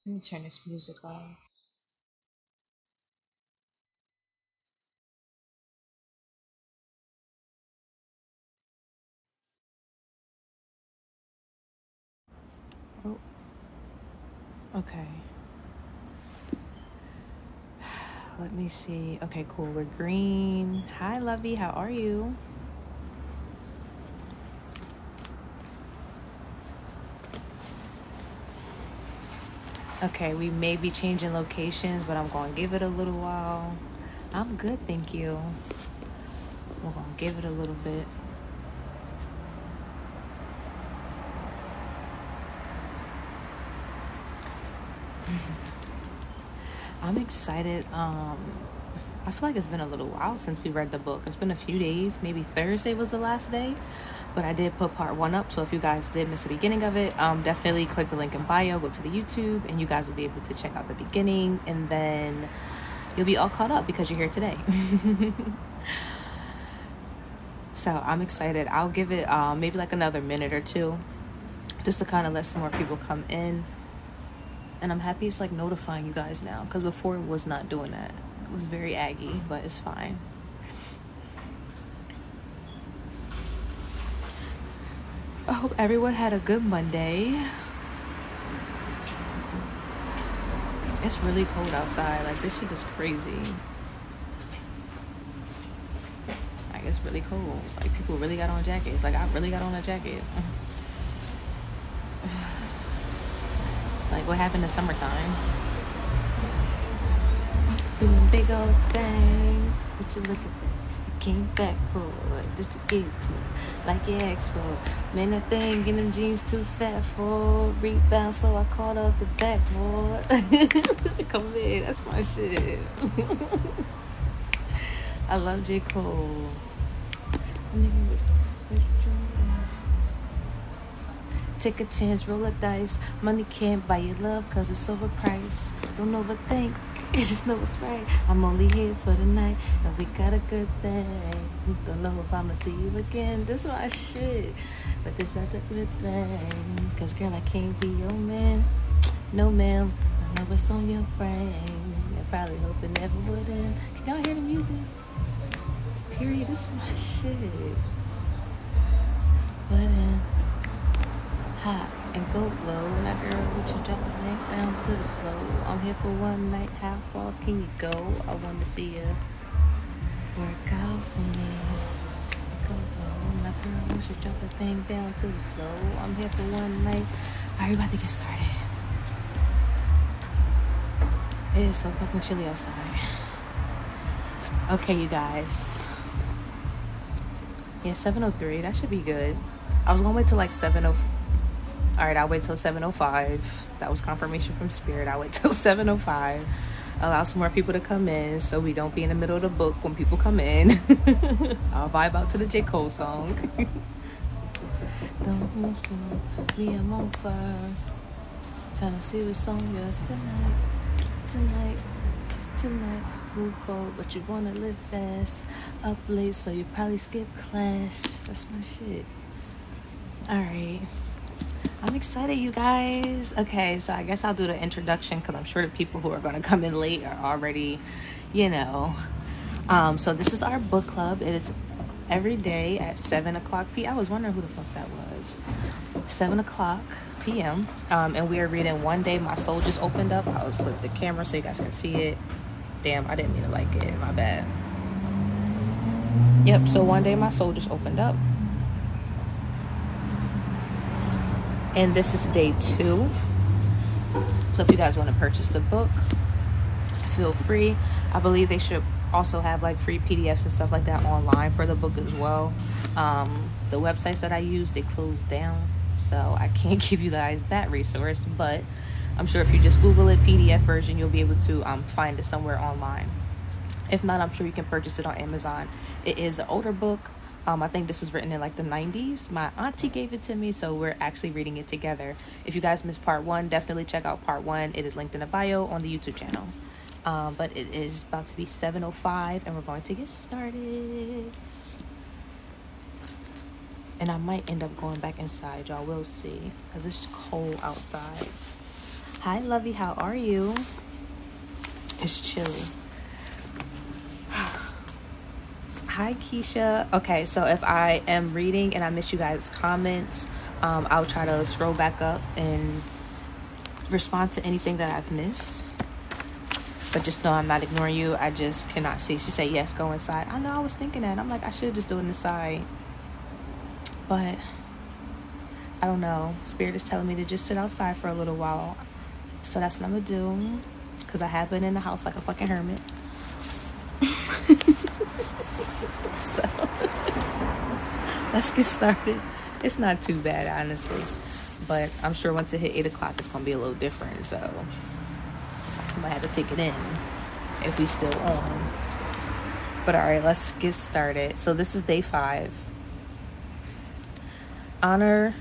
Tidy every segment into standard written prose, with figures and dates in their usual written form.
Let me turn this music on. Oh, okay. Let me see. Okay, cool. We're green. Hi, Lovey. How are you? Okay, we may be changing locations, but I'm going to give it a little while. I'm good, thank you. We're going to give it a little bit. I'm excited. I feel like it's been a little while since we read the book. It's been a few days. Maybe Thursday was the last day. But I did put part one up. So if you guys did miss the beginning of it, definitely click the link in bio, go to the YouTube, and you guys will be able to check out the beginning. And then you'll be all caught up because you're here today. So I'm excited. I'll give it maybe like another minute or two just to kind of let some more people come in. And I'm happy it's like notifying you guys now, because before it was not doing that. It was very aggy, but it's fine. I hope everyone had a good Monday. It's really cold outside. Like, this shit is crazy. Like, it's really cold. Like, people really got on jackets. Like, I really got on a jacket. Like, what happened to summertime? Doing big old thing. What you looking for? You came back for just to give it to me like you asked for. Man, that thing in them jeans too fat for rebound, so I caught up the backboard. Come in, that's my shit. I love J. Cole. Take a chance, roll a dice. Money can't buy your love cause it's overpriced. Don't overthink, just know it's right. I'm only here for the night and we got a good thing. Don't know if I'ma see you again. This is my shit, but this not a good thing. Cause girl, I can't be your man. No ma'am, I know what's on your brain. I probably hope it never would end. Can y'all hear the music? Period, this is my shit. But hot and go low. Now, girl, would you drop your neck down to the floor? I'm here for one night. How far can you go? I want to see you work out for me. Go low. Now, girl, would you drop the thing down to the floor? I'm here for one night. All right, we about to get started. It is so fucking chilly outside. Okay, you guys. Yeah, 7:03. That should be good. I was gonna wait till like 7:04. All right, I'll wait till 7:05. That was confirmation from Spirit. I'll wait till 7:05. Allow some more people to come in so we don't be in the middle of the book when people come in. I'll vibe out to the J. Cole song. Don't move me, I'm on fire. Trying to see what's on yours tonight. Move forward, but you wanna live fast. Up late, so you probably skip class. That's my shit. All right. I'm excited, you guys. Okay, so I guess I'll do the introduction because I'm sure the people who are going to come in late are already, you know. So this is our book club. It is every day at 7 o'clock p.m. I was wondering who the fuck that was. 7 o'clock p.m. And we are reading One Day My Soul Just Opened Up. I'll flip the camera so you guys can see it. Damn, I didn't mean to like it. My bad. Yep, so One Day My Soul Just Opened Up. And this is day 2. So if you guys want to purchase the book, feel free. I believe they should also have like free PDFs and stuff like that online for the book as well. The websites that I use, they closed down, so I can't give you guys that resource, but I'm sure if you just Google it, PDF version, you'll be able to find it somewhere online. If not, I'm sure you can purchase it on Amazon. It is an older book. I think this was written in like the 90s. My auntie gave it to me, so we're actually reading it together. If you guys missed part 1, definitely check out part 1. It is linked in the bio on the YouTube channel. But it is about to be 7:05, and we're going to get started. And I might end up going back inside, y'all. We'll see, because it's cold outside. Hi, Lovey. How are you? It's chilly. Hi, Keisha. Okay, so if I am reading and I miss you guys' comments, I'll try to scroll back up and respond to anything that I've missed. But just know I'm not ignoring you. I just cannot see. She said, yes, go inside. I know, I was thinking that. I'm like, I should just do it inside. But I don't know. Spirit is telling me to just sit outside for a little while. So that's what I'm going to do. Because I have been in the house like a fucking hermit. So let's get started. It's not too bad, honestly. But I'm sure once it hit 8 o'clock, it's going to be a little different. So I might have to take it in if we still on. But all right, let's get started. So this is day 5. Honor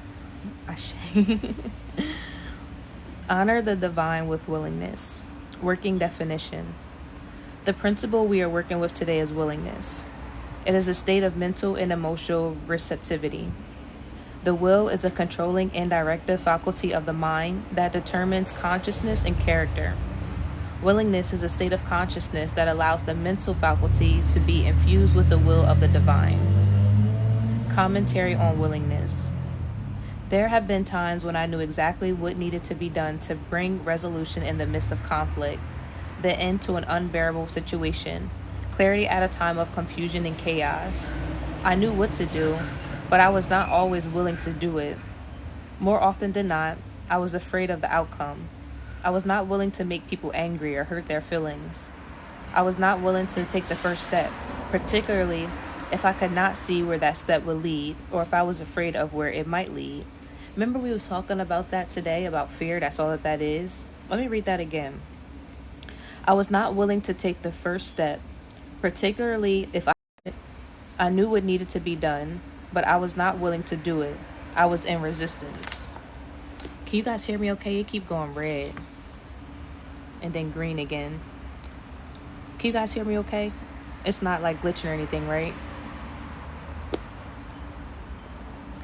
the divine with willingness. Working definition. The principle we are working with today is willingness. It is a state of mental and emotional receptivity. The will is a controlling and directive faculty of the mind that determines consciousness and character. Willingness is a state of consciousness that allows the mental faculty to be infused with the will of the divine. Commentary on willingness. There have been times when I knew exactly what needed to be done to bring resolution in the midst of conflict, the end to an unbearable situation, clarity at a time of confusion and chaos. I knew what to do, but I was not always willing to do it. More often than not, I was afraid of the outcome. I was not willing to make people angry or hurt their feelings. I was not willing to take the first step, particularly if I could not see where that step would lead, or if I was afraid of where it might lead. Remember we was talking about that today, about fear? That's all that is. Let me read that again. I was not willing to take the first step, particularly if I knew what needed to be done, but I was not willing to do it. I was in resistance. Can you guys hear me okay? It keep going red and then green again. Can you guys hear me okay? It's not like glitching or anything, right?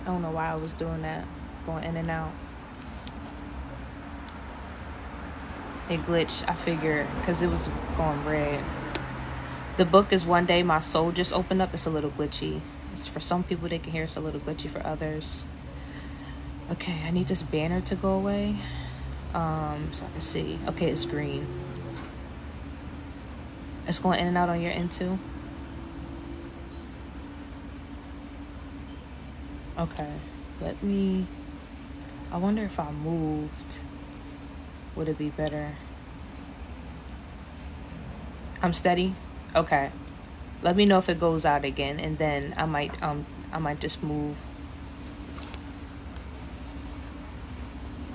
I don't know why I was doing that, going in and out. It glitched, I figured, because it was going red. The book is One Day My Soul Just Opened Up. It's a little glitchy. It's for some people, they can hear. It's a little glitchy for others. Okay, I need this banner to go away. So I can see. Okay, it's green. It's going in and out on your end too? Okay, I wonder if I moved, would it be better? I'm steady? Okay. Let me know if it goes out again, and then I might just move.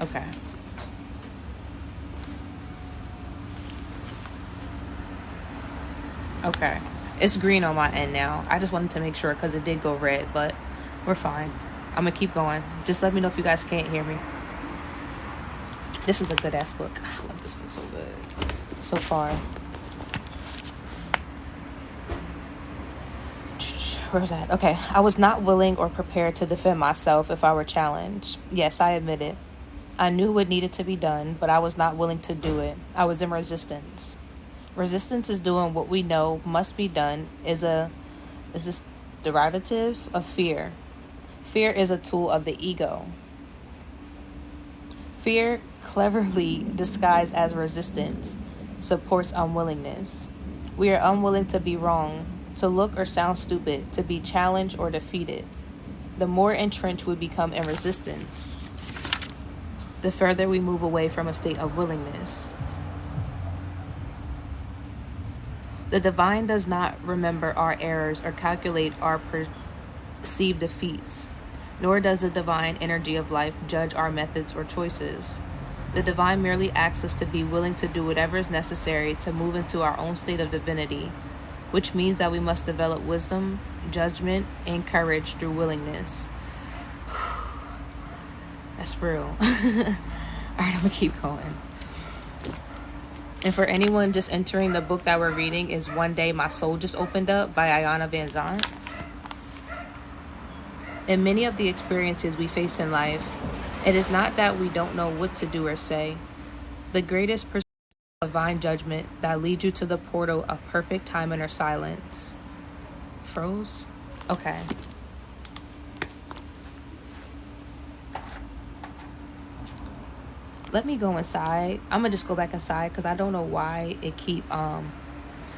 Okay. Okay. It's green on my end now. I just wanted to make sure because it did go red, but we're fine. I'm going to keep going. Just let me know if you guys can't hear me. This is a good-ass book. I love this book so good. So far. Where's that? Okay. I was not willing or prepared to defend myself if I were challenged. Yes, I admit it. I knew what needed to be done, but I was not willing to do it. I was in resistance. Resistance is doing what we know must be done. Is this derivative of fear? Fear is a tool of the ego. Fear, cleverly disguised as resistance, supports unwillingness. We are unwilling to be wrong, to look or sound stupid, to be challenged or defeated. The more entrenched we become in resistance, the further we move away from a state of willingness. The divine does not remember our errors or calculate our perceived defeats, nor does the divine energy of life judge our methods or choices. The divine merely asks us to be willing to do whatever is necessary to move into our own state of divinity, which means that we must develop wisdom, judgment, and courage through willingness. That's real. All right, I'm gonna keep going. And for anyone just entering, the book that we're reading is One Day My Soul Just Opened Up by IYANLA VANZANT. In many of the experiences we face in life, it is not that we don't know what to do or say. The greatest pursuit of divine judgment that leads you to the portal of perfect timing or silence. Froze? Okay. Let me go inside. I'm gonna just go back inside because I don't know why it keep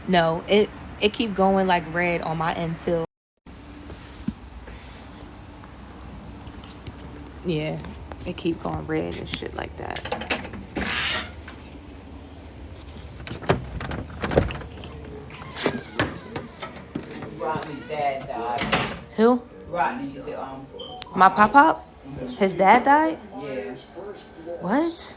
no, it keep going like red on my end too. Yeah, it keep going red and shit like that. Rodney's dad died. Who? Rodney, she said, My pop-up? His dad died? yeah. What?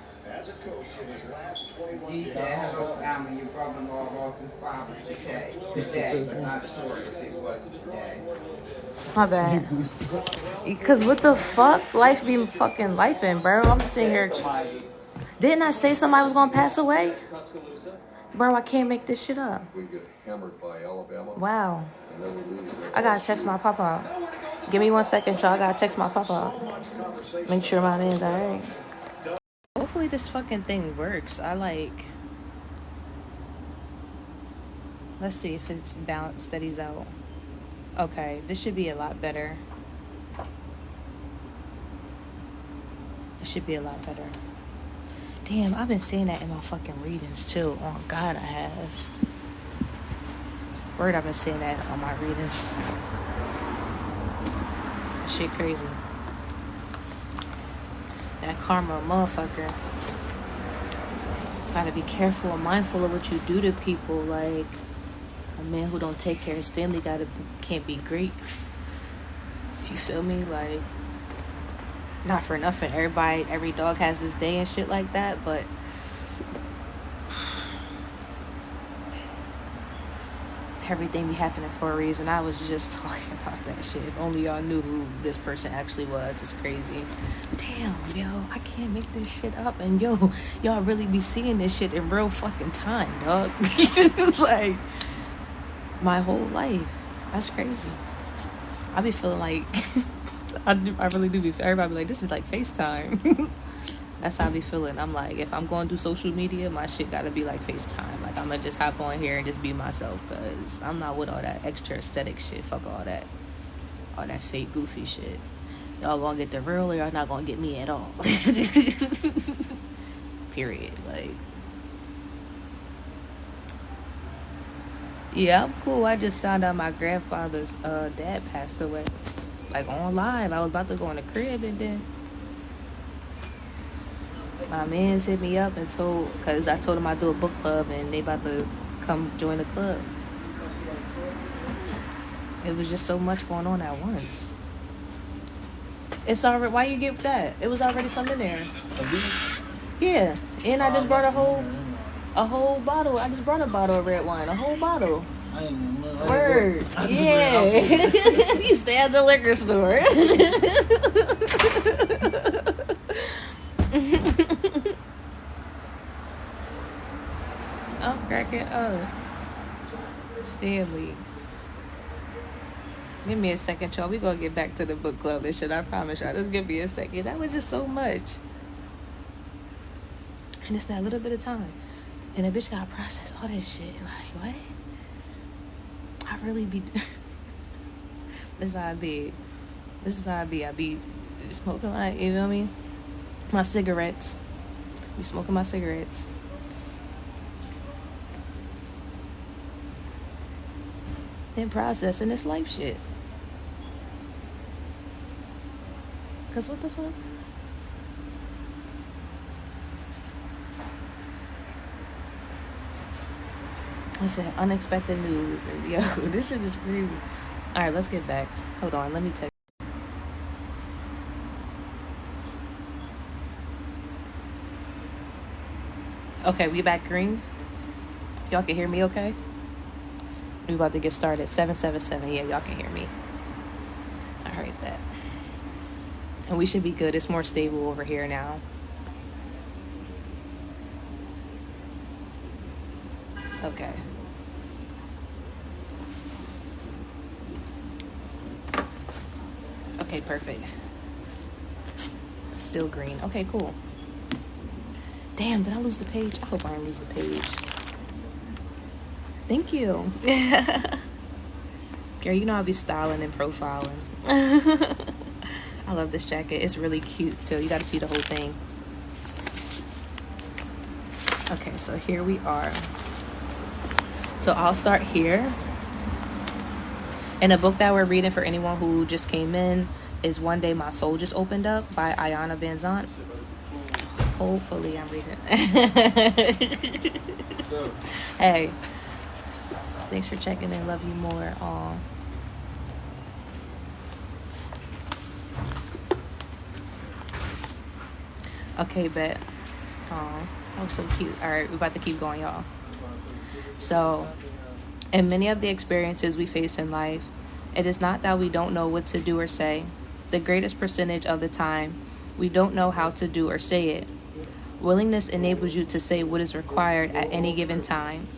He said, hello, family, your brother-in-law lost his father today, but not sure if it was today. My bad. Because what the fuck? Life be fucking lifing, bro. I'm sitting here. Didn't I say somebody was gonna pass away? Bro, I can't make this shit up. Wow. I gotta text my papa. Give me 1 second, y'all. I gotta text my papa. Make sure my man's alright. Hopefully this fucking thing works. Let's see if it's balanced, steadies out. Okay, this should be a lot better. It should be a lot better. Damn, I've been saying that in my fucking readings too. Oh God, I have. Word, I've been saying that on my readings. Shit crazy. That karma motherfucker. Gotta be careful and mindful of what you do to people. Like, a man who don't take care of his family can't be great. You feel me? Like, not for nothing. Every dog has his day and shit like that, but everything be happening for a reason. I was just talking about that shit. If only y'all knew who this person actually was. It's crazy. Damn, yo, I can't make this shit up. And yo, y'all really be seeing this shit in real fucking time, dog. Like, my whole life. That's crazy. I be feeling like I really do be. Everybody be like, this is like FaceTime. That's how I be feeling. I'm like, if I'm going to do social media, my shit gotta be like FaceTime. Like, I'm gonna just hop on here and just be myself, because I'm not with all that extra aesthetic shit. Fuck all that fake goofy shit. Y'all gonna get the real, or y'all not gonna get me at all. Period. Like, yeah, I'm cool. I just found out my grandfather's dad passed away. Like, on live. I was about to go in the crib, and then my mans hit me up and because I told them I do a book club and they about to come join the club. It was just so much going on at once. It's already, why you get that? It was already something in there. Yeah, and I just brought a whole bottle. I just brought a bottle of red wine, a whole bottle. Word, yeah. You stay at the liquor store. I'm cracking up. Family. Give me a second, y'all. We gonna get back to the book club and shit. I promise y'all. Just give me a second. That was just so much. And it's that little bit of time. And a bitch gotta process all this shit. Like, what? I really be... This is how I be. I be smoking like, you know what I mean? My cigarettes. Be smoking my cigarettes. And processing this life shit. Cause what the fuck? I said unexpected news, and yo, this shit is crazy. All right, let's get back. Hold on, let me text. Okay, we back green. Y'all can hear me okay? We about to get started. 777. Yeah, y'all can hear me. All right, bet. And we should be good. It's more stable over here now. Okay. Okay, perfect. Still green. Okay, cool. Damn, did I lose the page? I hope I didn't lose the page. Thank you. Girl, you know I'll be styling and profiling. I love this jacket. It's really cute, so you got to see the whole thing. Okay, so here we are. So I'll start here. And the book that we're reading for anyone who just came in is One Day My Soul Just Opened Up by IYANLA VANZANT. Hopefully I'm reading it. Hey. Thanks for checking in. Love you more. Aw. Okay, bet. Aw. That was so cute. Alright, we're about to keep going, y'all. So, in many of the experiences we face in life, it is not that we don't know what to do or say. The greatest percentage of the time, we don't know how to do or say it. Willingness enables you to say what is required at any given time.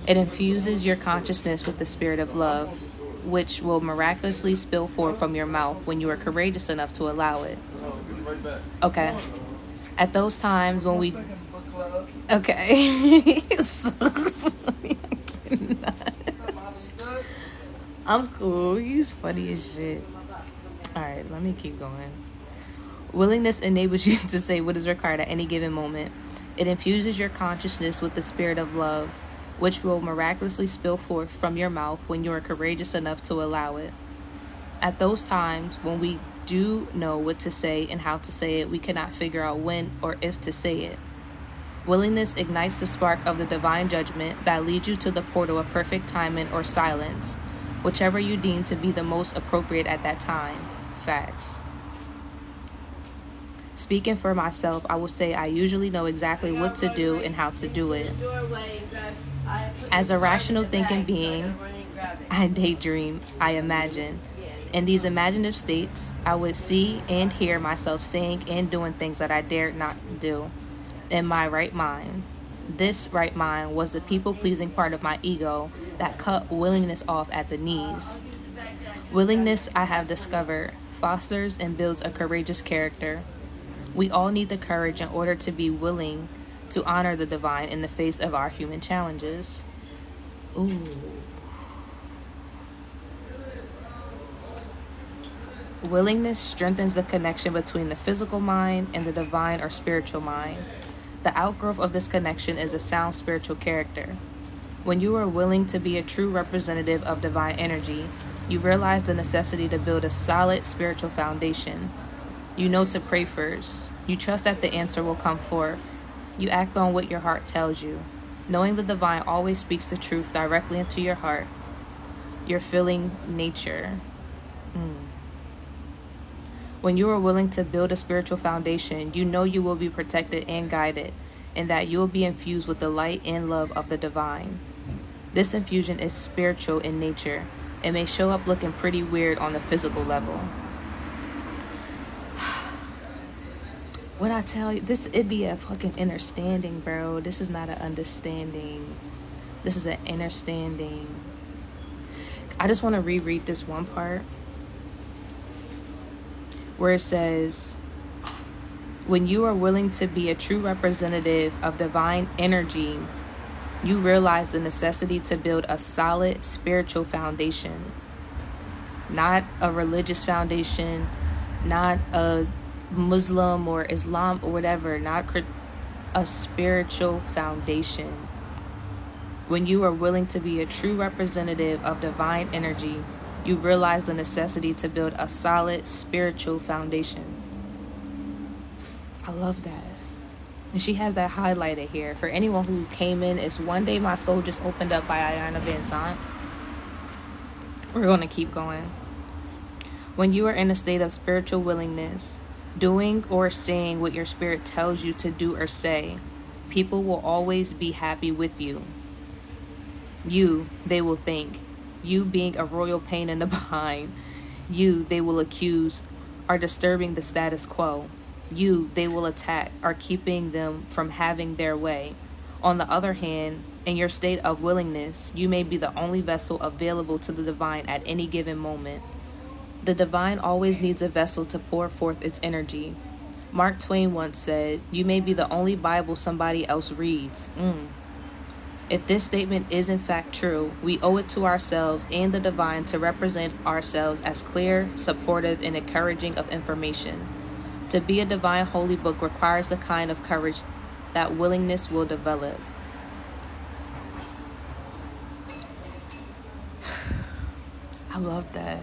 It infuses your consciousness with the spirit of love, which will miraculously spill forth from your mouth when you are courageous enough to allow it. Okay. At those times when we... Okay. I'm cool. He's funny as shit. Alright, let me keep going. Willingness enables you to say what is required at any given moment. It infuses your consciousness with the spirit of love, which will miraculously spill forth from your mouth when you are courageous enough to allow it. At those times when we do know what to say and how to say it, we cannot figure out when or if to say it. Willingness ignites the spark of the divine judgment that leads you to the portal of perfect timing or silence, whichever you deem to be the most appropriate at that time. Facts. Speaking for myself, I will say I usually know exactly what to do and how to do it. As a rational thinking being, I daydream, I imagine. In these imaginative states, I would see and hear myself saying and doing things that I dared not do in my right mind. This right mind was the people-pleasing part of my ego that cut willingness off at the knees. Willingness, I have discovered, fosters and builds a courageous character. We all need the courage in order to be willing to honor the divine in the face of our human challenges. Ooh. Willingness strengthens the connection between the physical mind and the divine or spiritual mind. The outgrowth of this connection is a sound spiritual character. When you are willing to be a true representative of divine energy, you realize the necessity to build a solid spiritual foundation. You know to pray first. You trust that the answer will come forth. You act on what your heart tells you. Knowing the divine always speaks the truth directly into your heart. Your feeling nature. When you are willing to build a spiritual foundation, you know you will be protected and guided, and that you will be infused with the light and love of the divine. This infusion is spiritual in nature. It may show up looking pretty weird on the physical level. When I tell you, it'd be a fucking understanding, bro. This is not an understanding. This is an understanding. I just want to reread this one part where it says, when you are willing to be a true representative of divine energy, you realize the necessity to build a solid spiritual foundation. Not a religious foundation, not a Muslim or Islam or whatever, not a spiritual foundation. When you are willing to be a true representative of divine energy, you realize the necessity to build a solid spiritual foundation. I love that. And she has that highlighted here. For anyone who came in, it's One Day My Soul Just Opened Up by IYANLA VANZANT. We're going to keep going. When you are in a state of spiritual willingness, doing or saying what your spirit tells you to do or say, people will always be happy with you. They will think. You being a royal pain in the behind. They will accuse, are disturbing the status quo. They will attack, are keeping them from having their way. On the other hand, in your state of willingness, you may be the only vessel available to the divine at any given moment. The divine always needs a vessel to pour forth its energy. Mark Twain once said, "You may be the only Bible somebody else reads." If this statement is in fact true, we owe it to ourselves and the divine to represent ourselves as clear, supportive, and encouraging of information. To be a divine holy book requires the kind of courage that willingness will develop. I love that.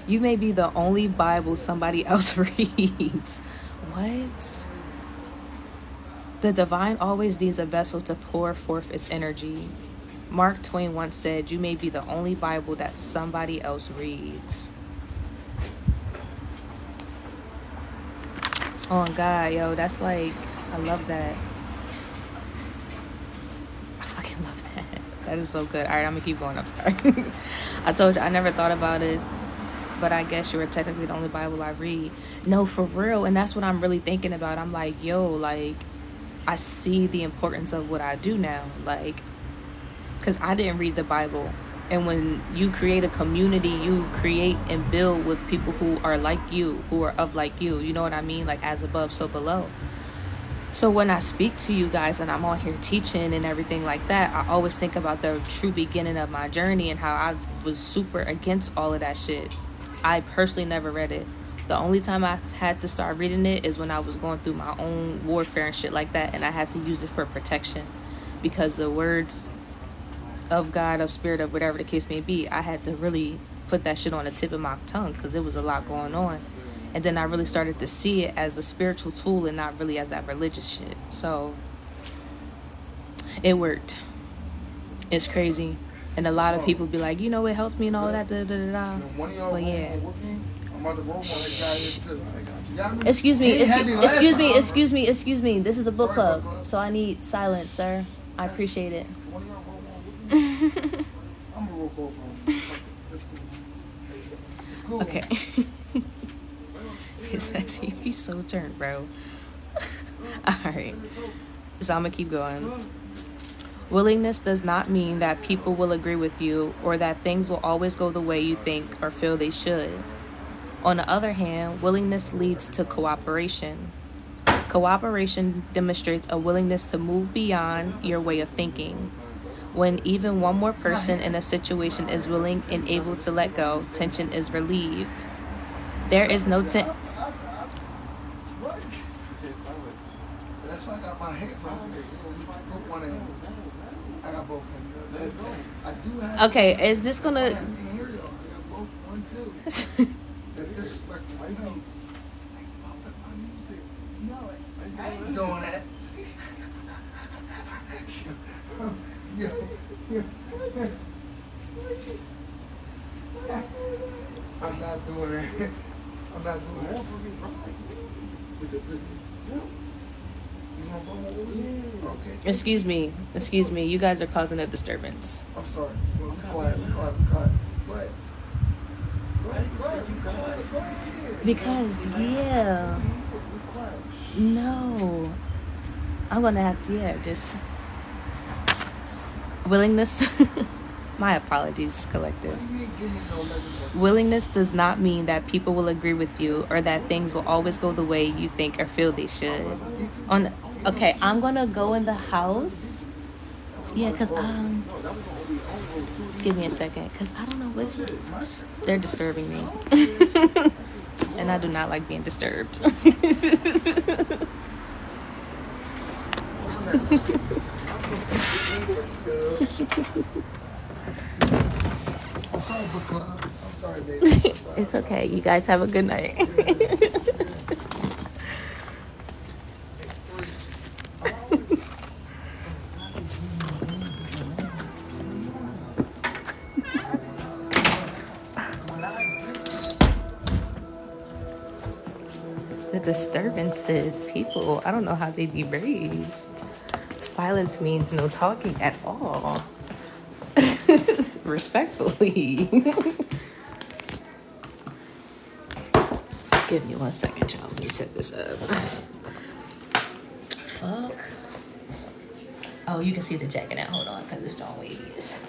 You may be the only Bible somebody else reads. What? The divine always needs a vessel to pour forth its energy. Mark Twain once said, "You may be the only Bible that somebody else reads." Oh God, yo, that's like, I love that. I fucking love that. That is so good. All right, I'm gonna keep going. I'm sorry. I told you I never thought about it, but I guess you were technically the only Bible I read. No, for real. And that's what I'm really thinking about. I'm like, yo, like, I see the importance of what I do now. Like, because I didn't read the Bible. And when you create a community, you create and build with people who are like you, who are of like you. You know what I mean? Like, as above, so below. So when I speak to you guys and I'm on here teaching and everything like that, I always think about the true beginning of my journey and how I was super against all of that shit. I personally never read it. The only time I had to start reading it is when I was going through my own warfare and shit like that, and I had to use it for protection, because the words of God, of spirit, of whatever the case may be, I had to really put that shit on the tip of my tongue because it was a lot going on. And then I really started to see it as a spiritual tool and not really as that religious shit. So it worked. It's crazy. And a lot of people be like, you know, it helps me and all that, da da da da. But yeah. Excuse me. This is a book club, so I need silence, sir. I appreciate it. Okay. He's so turned, bro. Alright. So I'm gonna keep going. Willingness does not mean that people will agree with you or that things will always go the way you think or feel they should. On the other hand, willingness leads to cooperation. Cooperation demonstrates a willingness to move beyond your way of thinking. When even one more person in a situation is willing and able to let go, tension is relieved. There is no tension. That's why I got my headphones. Put one in. I got both of them. I do have. Okay, is this gonna? I can hear y'all. I got both one too. That's disrespectful. No, I ain't doing that. I'm not doing that. I'm not doing that. With the pussy. Okay. Excuse me. You guys are causing a disturbance. I'm sorry. Well, be quiet. Go ahead. Because, yeah. No. I'm gonna have, just willingness. My apologies, collective. Willingness does not mean that people will agree with you or that things will always go the way you think or feel they should. Okay, I'm gonna go in the house. Yeah, because give me a second, because I don't know what they're disturbing me. And I do not like being disturbed. I'm sorry, book club. I'm sorry, baby. It's okay. You guys have a good night. The disturbances, people, I don't know how they be raised. Silence means no talking at all. Respectfully. Give me 1 second, y'all. Let me set this up. Fuck. Oh, you can see the jacket now. Hold on, because it's John Weeds.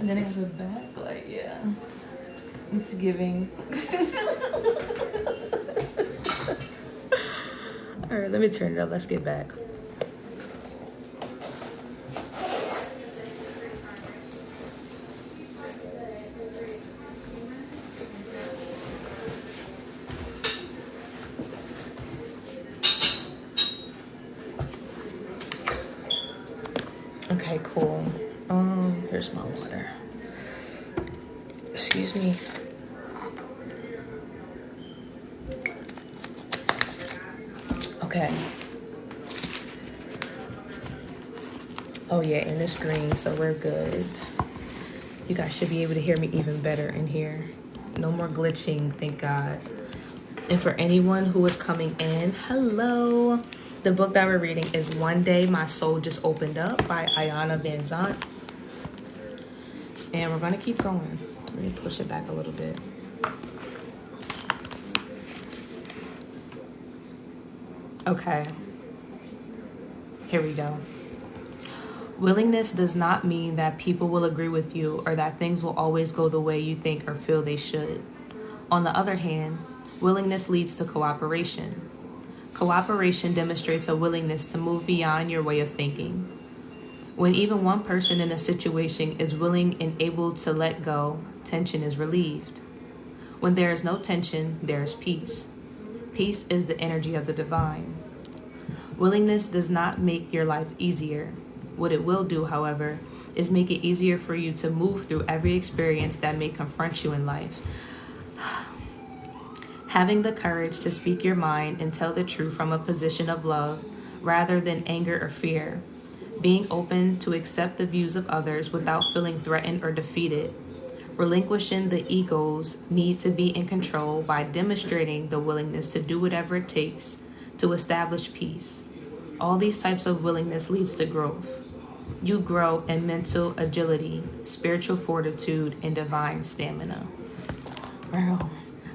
And then I got the back, like, yeah. It's giving. All right, let me turn it up. Let's get back. Okay, cool. Here's my water. Excuse me. Okay. Oh yeah, and it's green, so we're good. You guys should be able to hear me even better in here. No more glitching, thank God. And for anyone who is coming in, hello. The book that we're reading is One Day My Soul Just Opened Up by IYANLA VANZANT. And we're gonna keep going. Let me push it back a little bit. Okay. Here we go. Willingness does not mean that people will agree with you or that things will always go the way you think or feel they should. On the other hand, willingness leads to cooperation. Cooperation demonstrates a willingness to move beyond your way of thinking. When even one person in a situation is willing and able to let go, tension is relieved. When there is no tension, there is peace. Peace is the energy of the divine. Willingness does not make your life easier. What it will do, however, is make it easier for you to move through every experience that may confront you in life. Having the courage to speak your mind and tell the truth from a position of love rather than anger or fear. Being open to accept the views of others without feeling threatened or defeated. Relinquishing the ego's need to be in control by demonstrating the willingness to do whatever it takes to establish peace. All these types of willingness leads to growth. You grow in mental agility, spiritual fortitude, and divine stamina. Girl,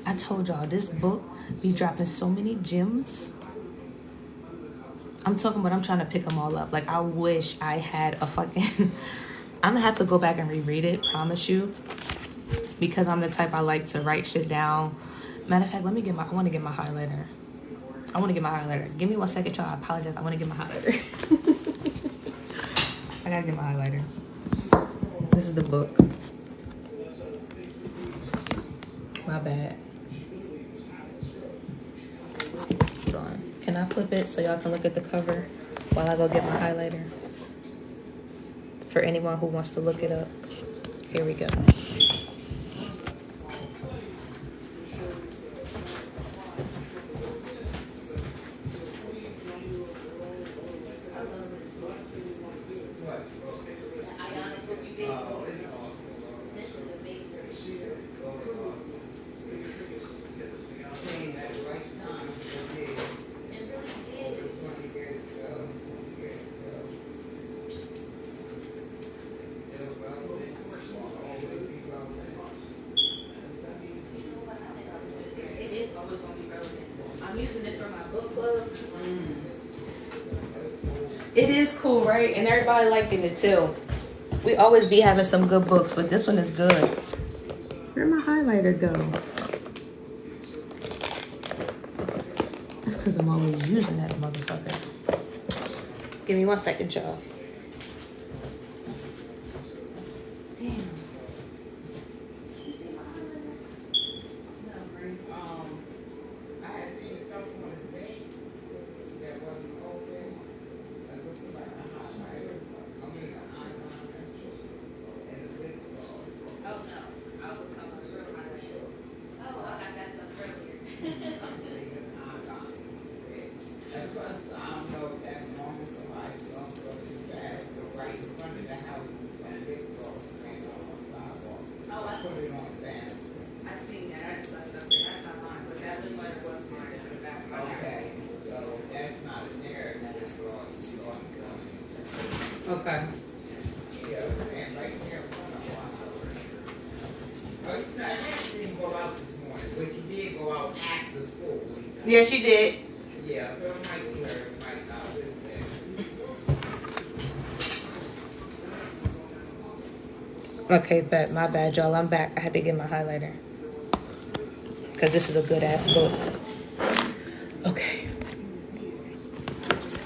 I told y'all this book be dropping so many gems. I'm talking about I'm trying to pick them all up. Like, I wish I had a fucking... I'm gonna have to go back and reread it, promise you. Because I'm the type I like to write shit down. Matter of fact, I want to get my highlighter. Give me 1 second, y'all. I apologize. I want to get my highlighter. I gotta get my highlighter. This is the book. My bad. Hold on. Can I flip it so y'all can look at the cover while I go get my highlighter? For anyone who wants to look it up. Here we go. It is cool, right? And everybody liking it too. We always be having some good books, but this one is good. Where'd my highlighter go? That's because I'm always using that motherfucker. Give me 1 second, y'all. Okay. Yeah, she did. Yeah, so it might be her, it might not be there. Okay, bet. My bad, y'all. I'm back. I had to get my highlighter. Because this is a good-ass book. Okay.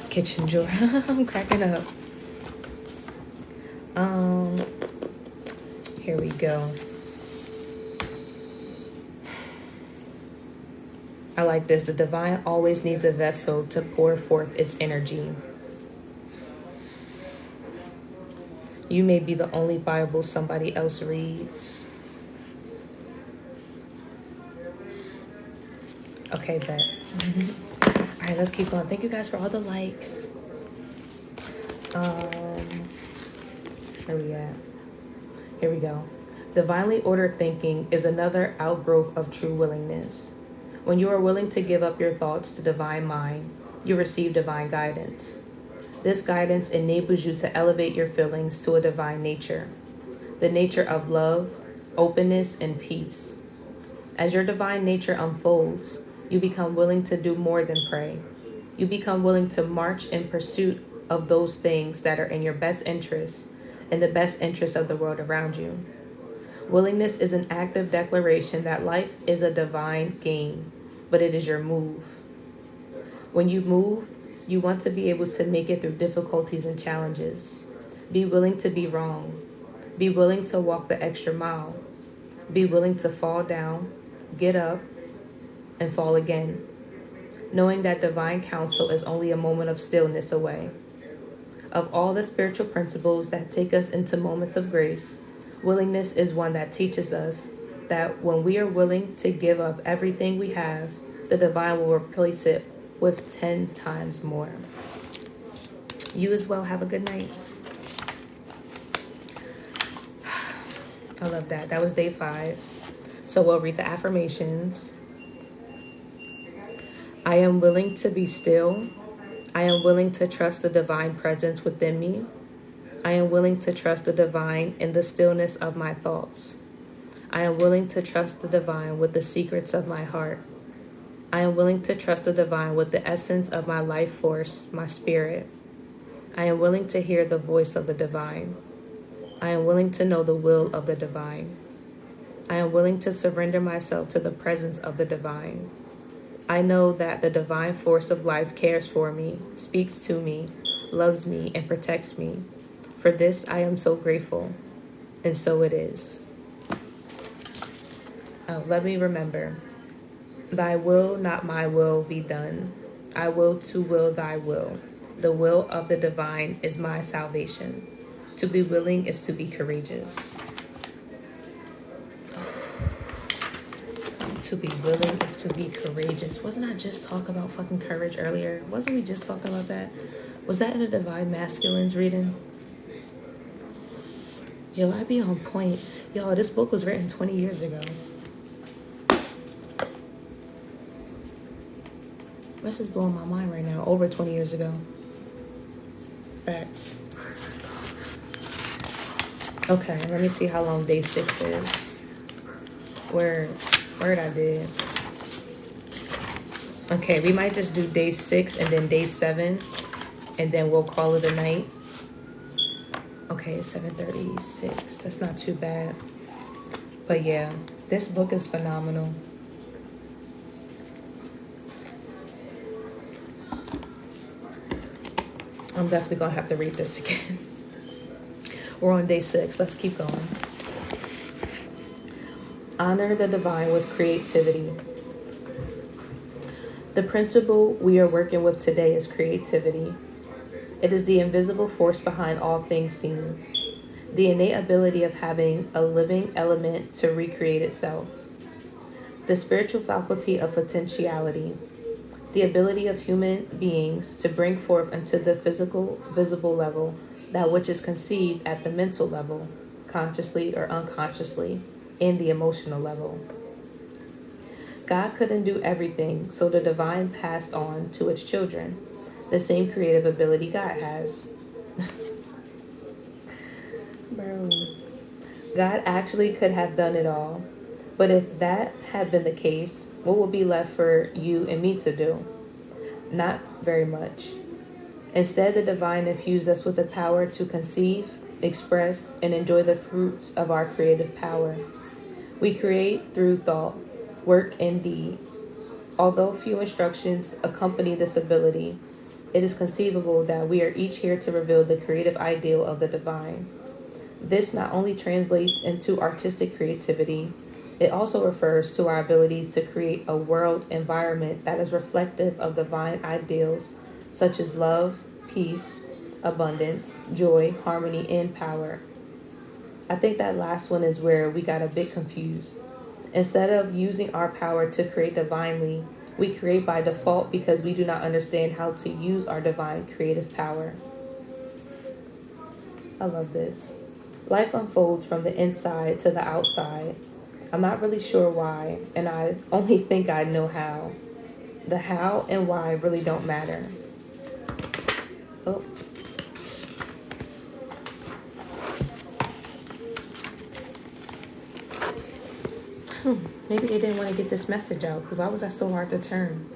Kitchen drawer. I'm cracking up. Here we go. I like this. The divine always needs a vessel to pour forth its energy. You may be the only Bible somebody else reads. Okay, bet. All right, let's keep going. Thank you guys for all the likes. Where we at? Here we go. Divinely ordered thinking is another outgrowth of true willingness. When you are willing to give up your thoughts to divine mind, you receive divine guidance. This guidance enables you to elevate your feelings to a divine nature, the nature of love, openness, and peace. As your divine nature unfolds, you become willing to do more than pray. You become willing to march in pursuit of those things that are in your best interest and the best interest of the world around you. Willingness is an active declaration that life is a divine game, but it is your move. When you move, you want to be able to make it through difficulties and challenges. Be willing to be wrong. Be willing to walk the extra mile. Be willing to fall down, get up, and fall again, knowing that divine counsel is only a moment of stillness away. Of all the spiritual principles that take us into moments of grace, willingness is one that teaches us that when we are willing to give up everything we have, the divine will replace it with 10 times more. You as well. Have a good night. I love that. That was day 5. So we'll read the affirmations. I am willing to be still. I am willing to trust the divine presence within me. I am willing to trust the divine in the stillness of my thoughts. I am willing to trust the divine with the secrets of my heart. I am willing to trust the divine with the essence of my life force, my spirit. I am willing to hear the voice of the divine. I am willing to know the will of the divine. I am willing to surrender myself to the presence of the divine. I know that the divine force of life cares for me, speaks to me, loves me, and protects me. For this, I am so grateful, and so it is. Let me remember. Thy will, not my will, be done. I will to will thy will. The will of the divine is my salvation. To be willing is to be courageous. To be willing is to be courageous. Wasn't I just talking about fucking courage earlier? Wasn't we just talking about that? Was that in the Divine Masculines reading? Yo, I be on point. Yo, this book was written 20 years ago. That's just blowing my mind right now. Over 20 years ago. Facts. Okay, let me see how long day 6 is. Word I did. Okay, we might just do day 6 and then day 7. And then we'll call it a night. Okay, it's 7:36. That's not too bad. But yeah, this book is phenomenal. I'm definitely gonna have to read this again. We're on day 6. Let's keep going. Honor the divine with creativity. The principle we are working with today is creativity. It is the invisible force behind all things seen, the innate ability of having a living element to recreate itself, the spiritual faculty of potentiality, the ability of human beings to bring forth into the physical, visible level that which is conceived at the mental level, consciously or unconsciously, and the emotional level. God couldn't do everything, so the divine passed on to its children the same creative ability God has. Bro. God actually could have done it all. But if that had been the case, what would be left for you and me to do? Not very much. Instead, the divine infused us with the power to conceive, express, and enjoy the fruits of our creative power. We create through thought, work, and deed. Although few instructions accompany this ability, it is conceivable that we are each here to reveal the creative ideal of the divine. This not only translates into artistic creativity, it also refers to our ability to create a world environment that is reflective of divine ideals such as love, peace, abundance, joy, harmony, and power. I think that last one is where we got a bit confused. Instead of using our power to create divinely, we create by default because we do not understand how to use our divine creative power. I love this. Life unfolds from the inside to the outside. I'm not really sure why, and I only think I know how. The how and why really don't matter. Oh. Maybe they didn't want to get this message out, because why was that so hard to turn?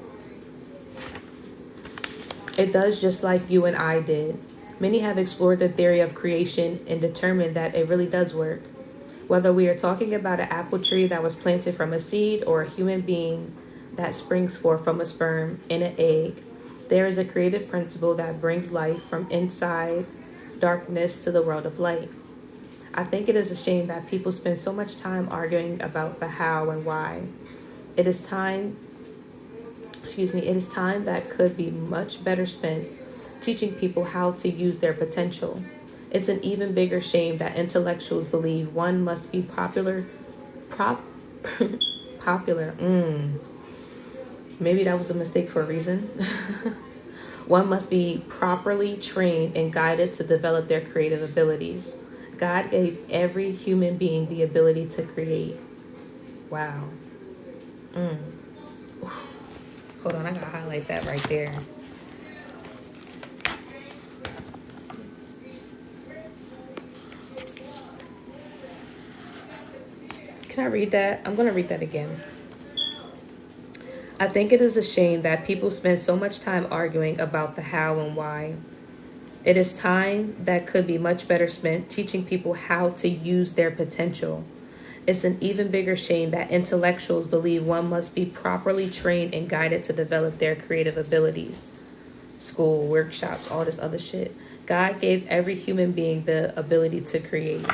It does just like you and I did. Many have explored the theory of creation and determined that it really does work. Whether we are talking about an apple tree that was planted from a seed or a human being that springs forth from a sperm and an egg, there is a creative principle that brings life from inside darkness to the world of light. I think it is a shame that people spend so much time arguing about the how and why. It is time that could be much better spent teaching people how to use their potential. It's an even bigger shame that intellectuals believe one must be popular. Maybe that was a mistake for a reason. One must be properly trained and guided to develop their creative abilities. God gave every human being the ability to create. Wow. Hold on, I gotta highlight that right there. Can I read that? I'm gonna read that again. I think it is a shame that people spend so much time arguing about the how and why. It is time that could be much better spent teaching people how to use their potential. It's an even bigger shame that intellectuals believe one must be properly trained and guided to develop their creative abilities. School, workshops, all this other shit. God gave every human being the ability to create.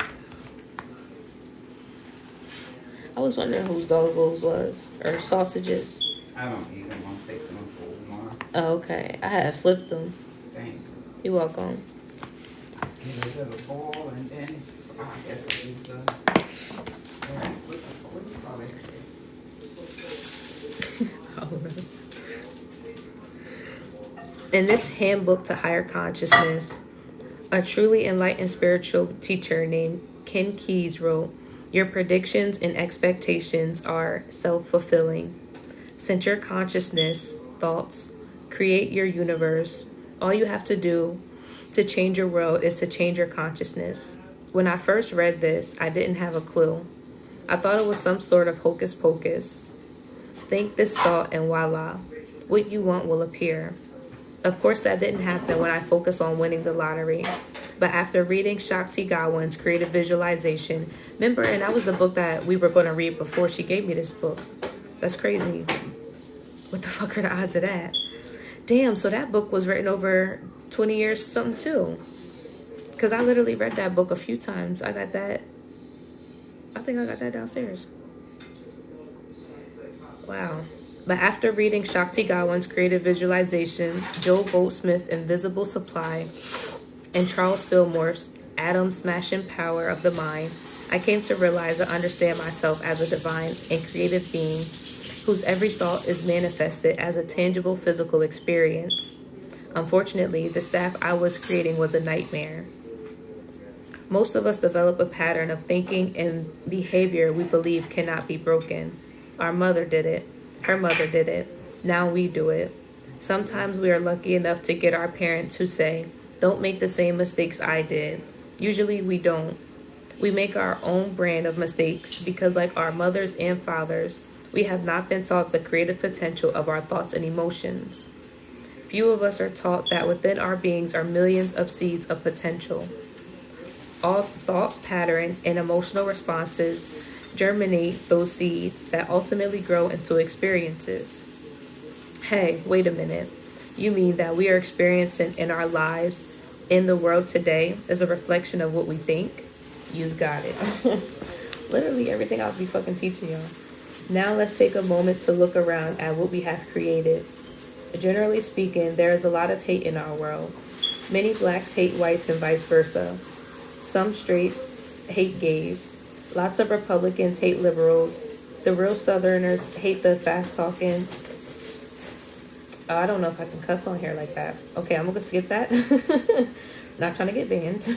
I was wondering whose goggles was, or sausages. I don't eat them. I'm taking them for tomorrow. Oh, okay. I had flipped them. Thank you. You're welcome. Give it a little boil and then I guess what you've done. What do you call it? In this handbook to higher consciousness, a truly enlightened spiritual teacher named Ken Keyes wrote, "Your predictions and expectations are self-fulfilling. Since your consciousness, thoughts, create your universe, all you have to do to change your world is to change your consciousness." When I first read this, I didn't have a clue. I thought it was some sort of hocus pocus. Think this thought and voila, what you want will appear. Of course, that didn't happen when I focused on winning the lottery. But after reading Shakti Gawain's Creative Visualization, remember, and that was the book that we were going to read before she gave me this book. That's crazy. What the fuck are the odds of that? Damn, so that book was written over 20 years something too. Because I literally read that book a few times. I think I got that downstairs. Wow. But after reading Shakti Gawain's Creative Visualization, Joel Goldsmith's Invisible Supply, and Charles Fillmore's Atom Smashing Power of the Mind, I came to realize and understand myself as a divine and creative being whose every thought is manifested as a tangible physical experience. Unfortunately, the staff I was creating was a nightmare. Most of us develop a pattern of thinking and behavior we believe cannot be broken. Our mother did it. Her mother did it. Now we do it. Sometimes we are lucky enough to get our parents who say, "Don't make the same mistakes I did." Usually we don't. We make our own brand of mistakes because, like our mothers and fathers, we have not been taught the creative potential of our thoughts and emotions. Few of us are taught that within our beings are millions of seeds of potential. All thought pattern and emotional responses germinate those seeds that ultimately grow into experiences. Hey, wait a minute. You mean that we are experiencing in our lives, in the world today, is a reflection of what we think? You've got it. Literally everything I'll be fucking teaching y'all. Now let's take a moment to look around at what we have created. Generally speaking, there is a lot of hate in our world. Many blacks hate whites and vice versa. Some straights hate gays. Lots of Republicans hate liberals. The real Southerners hate the fast-talking. Oh, I don't know if I can cuss on here like that. Okay, I'm gonna skip that. Not trying to get banned.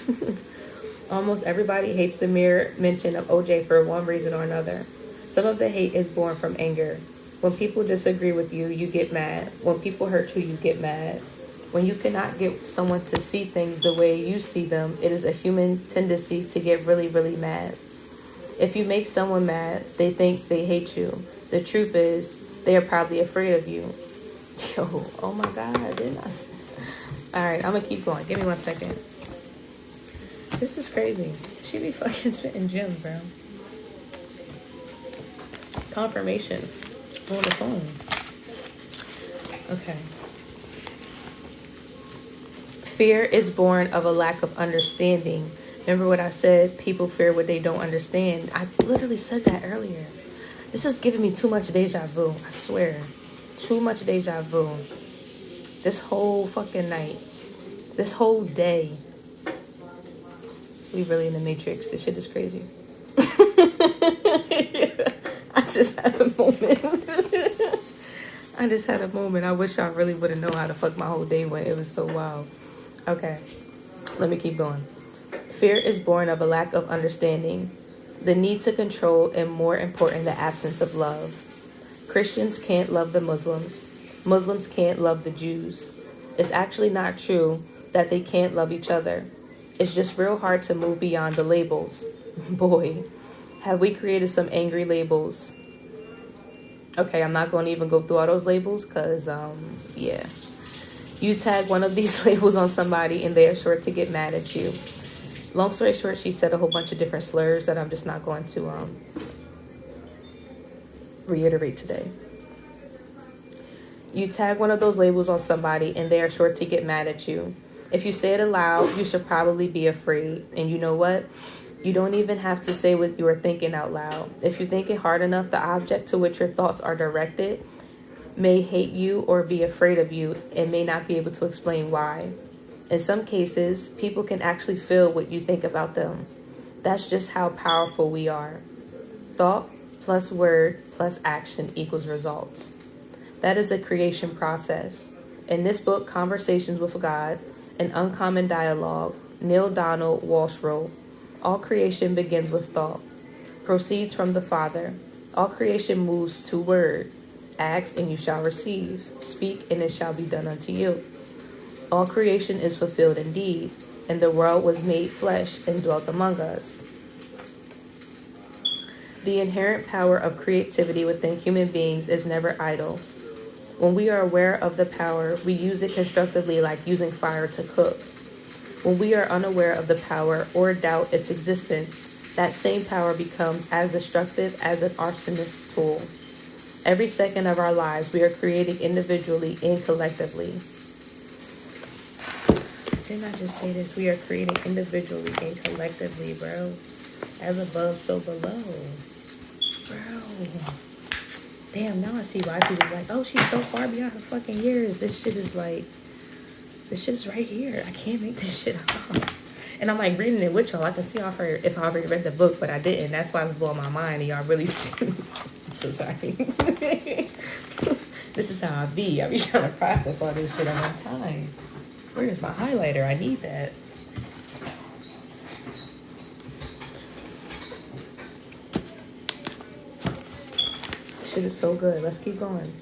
Almost everybody hates the mere mention of OJ for one reason or another. Some of the hate is born from anger. When people disagree with you, you get mad. When people hurt you, you get mad. When you cannot get someone to see things the way you see them, it is a human tendency to get really, really mad. If you make someone mad, they think they hate you. The truth is, they are probably afraid of you. Yo, oh my God, didn't I? Alright, I'm gonna keep going. Give me 1 second. This is crazy. She be fucking spitting gems, bro. Confirmation on the phone. Okay. Fear is born of a lack of understanding. Remember what I said? People fear what they don't understand. I literally said that earlier. This is giving me too much deja vu. I swear. Too much deja vu. This whole fucking night. This whole day. We really in the Matrix. This shit is crazy. I just had a moment. I wish I really would have known how to fuck my whole day went. It was so wild. Okay. Let me keep going. Fear is born of a lack of understanding. The need to control, and more important, the absence of love. Christians can't love the Muslims. Muslims can't love the Jews. It's actually not true that they can't love each other. It's just real hard to move beyond the labels. Boy, have we created some angry labels. Okay, I'm not going to even go through all those labels because, yeah. You tag one of these labels on somebody and they are sure to get mad at you. Long story short, she said a whole bunch of different slurs that I'm just not going to reiterate today. You tag one of those labels on somebody and they are sure to get mad at you. If you say it aloud, you should probably be afraid. And you know what? You don't even have to say what you are thinking out loud. If you think it hard enough, the object to which your thoughts are directed may hate you or be afraid of you and may not be able to explain why. In some cases, people can actually feel what you think about them. That's just how powerful we are. Thought plus word plus action equals results. That is a creation process. In this book, Conversations with God, An Uncommon Dialogue, Neil Donald Walsh wrote, all creation begins with thought, proceeds from the Father. All creation moves to word. Ask and you shall receive. Speak and it shall be done unto you. All creation is fulfilled indeed, and the world was made flesh and dwelt among us. The inherent power of creativity within human beings is never idle. When we are aware of the power, we use it constructively like using fire to cook. When we are unaware of the power or doubt its existence, that same power becomes as destructive as an arsonist's tool. Every second of our lives, we are creating individually and collectively. Didn't I just say this? We are creating individually and collectively, bro. As above, so below. Bro. Damn, now I see why people are like, oh, she's so far beyond her fucking years. This shit is right here. I can't make this shit up. And I'm like reading it with y'all. I can see if I already read the book, but I didn't. That's why it's blowing my mind. And y'all really see. I'm so sorry. This is how I be trying to process all this shit at one time. Where's my highlighter? I need that. This shit is so good. Let's keep going.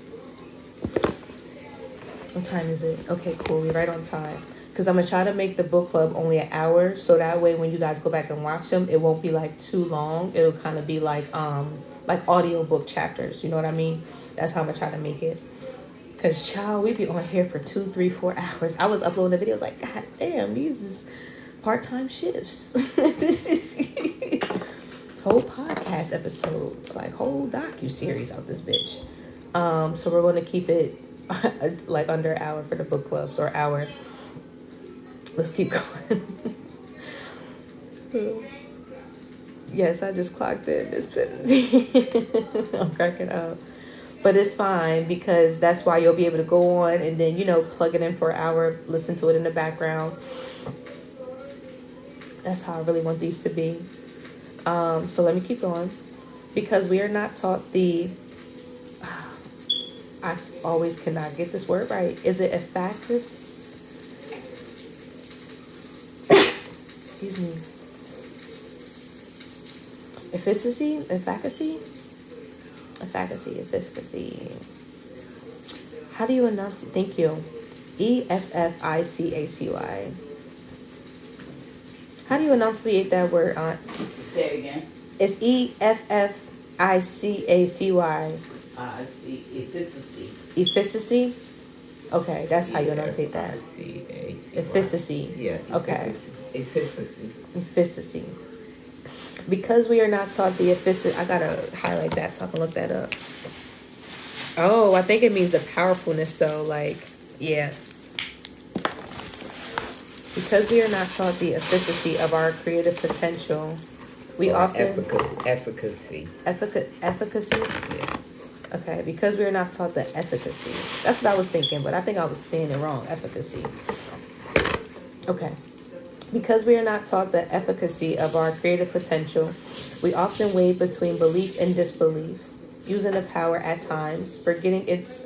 What time is it? Okay, cool. We're right on time. Because I'm going to try to make the book club only an hour. So that way when you guys go back and watch them, it won't be like too long. It'll kind of be like audiobook chapters. You know what I mean? That's how I'm going to try to make it. Because, child, we be on here for 2, 3, 4 hours. I was uploading the videos like, God damn, these is part-time shifts. Whole podcast episodes, like whole docu-series out this bitch. So we're going to keep it like under an hour for the book clubs, or hour. Let's keep going. Yes, I just clocked it. I'm cracking up. But it's fine, because that's why you'll be able to go on and then, plug it in for an hour, listen to it in the background. That's how I really want these to be. So let me keep going. Because we are not taught the... I always cannot get this word right. Is it efficacy? Excuse me. Efficacy. How do you enunciate? Thank you. EFFICACY. How do you enunciate that word, Aunt? Say it again. It's EFFICACY. I see efficacy. Efficacy? Okay, that's how you enunciate that. Efficacy. Yeah. Okay. Efficacy. Because we are not taught the efficacy, I gotta highlight that so I can look that up. Oh, I think it means the powerfulness though, like, yeah. Because we are not taught the efficacy of our creative potential, we often... Efficacy. Efficacy? Yeah. Okay, because we are not taught the efficacy. That's what I was thinking, but I think I was saying it wrong. Efficacy. Okay. Because we are not taught the efficacy of our creative potential, we often weigh between belief and disbelief, using the power at times, forgetting its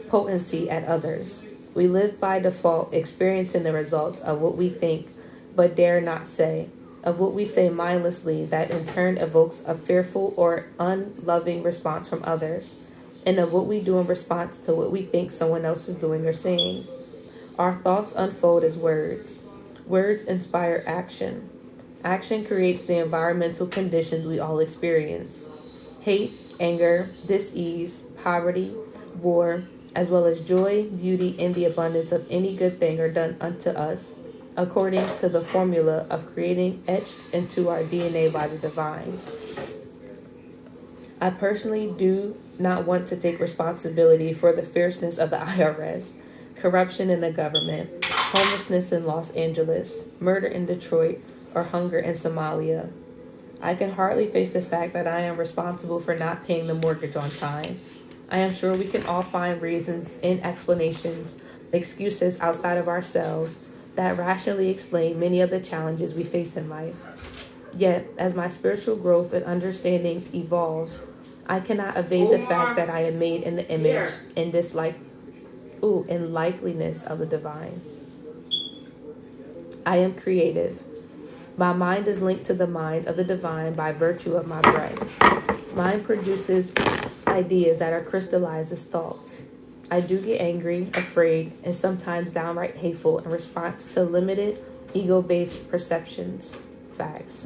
potency at others. We live by default, experiencing the results of what we think but dare not say, of what we say mindlessly that in turn evokes a fearful or unloving response from others, and of what we do in response to what we think someone else is doing or saying. Our thoughts unfold as words. Words inspire action. Action creates the environmental conditions we all experience. Hate, anger, dis-ease, poverty, war, as well as joy, beauty, and the abundance of any good thing are done unto us, according to the formula of creating etched into our DNA by the divine. I personally do not want to take responsibility for the fierceness of the IRS, corruption in the government, homelessness in Los Angeles, murder in Detroit, or hunger in Somalia. I can hardly face the fact that I am responsible for not paying the mortgage on time. I am sure we can all find reasons and explanations, excuses outside of ourselves that rationally explain many of the challenges we face in life. Yet, as my spiritual growth and understanding evolves, I cannot evade the fact that I am made in the image and in likeliness of the divine. I am creative. My mind is linked to the mind of the divine by virtue of my breath. Mind produces ideas that are crystallized as thoughts. I do get angry, afraid, and sometimes downright hateful in response to limited, ego-based perceptions. Facts.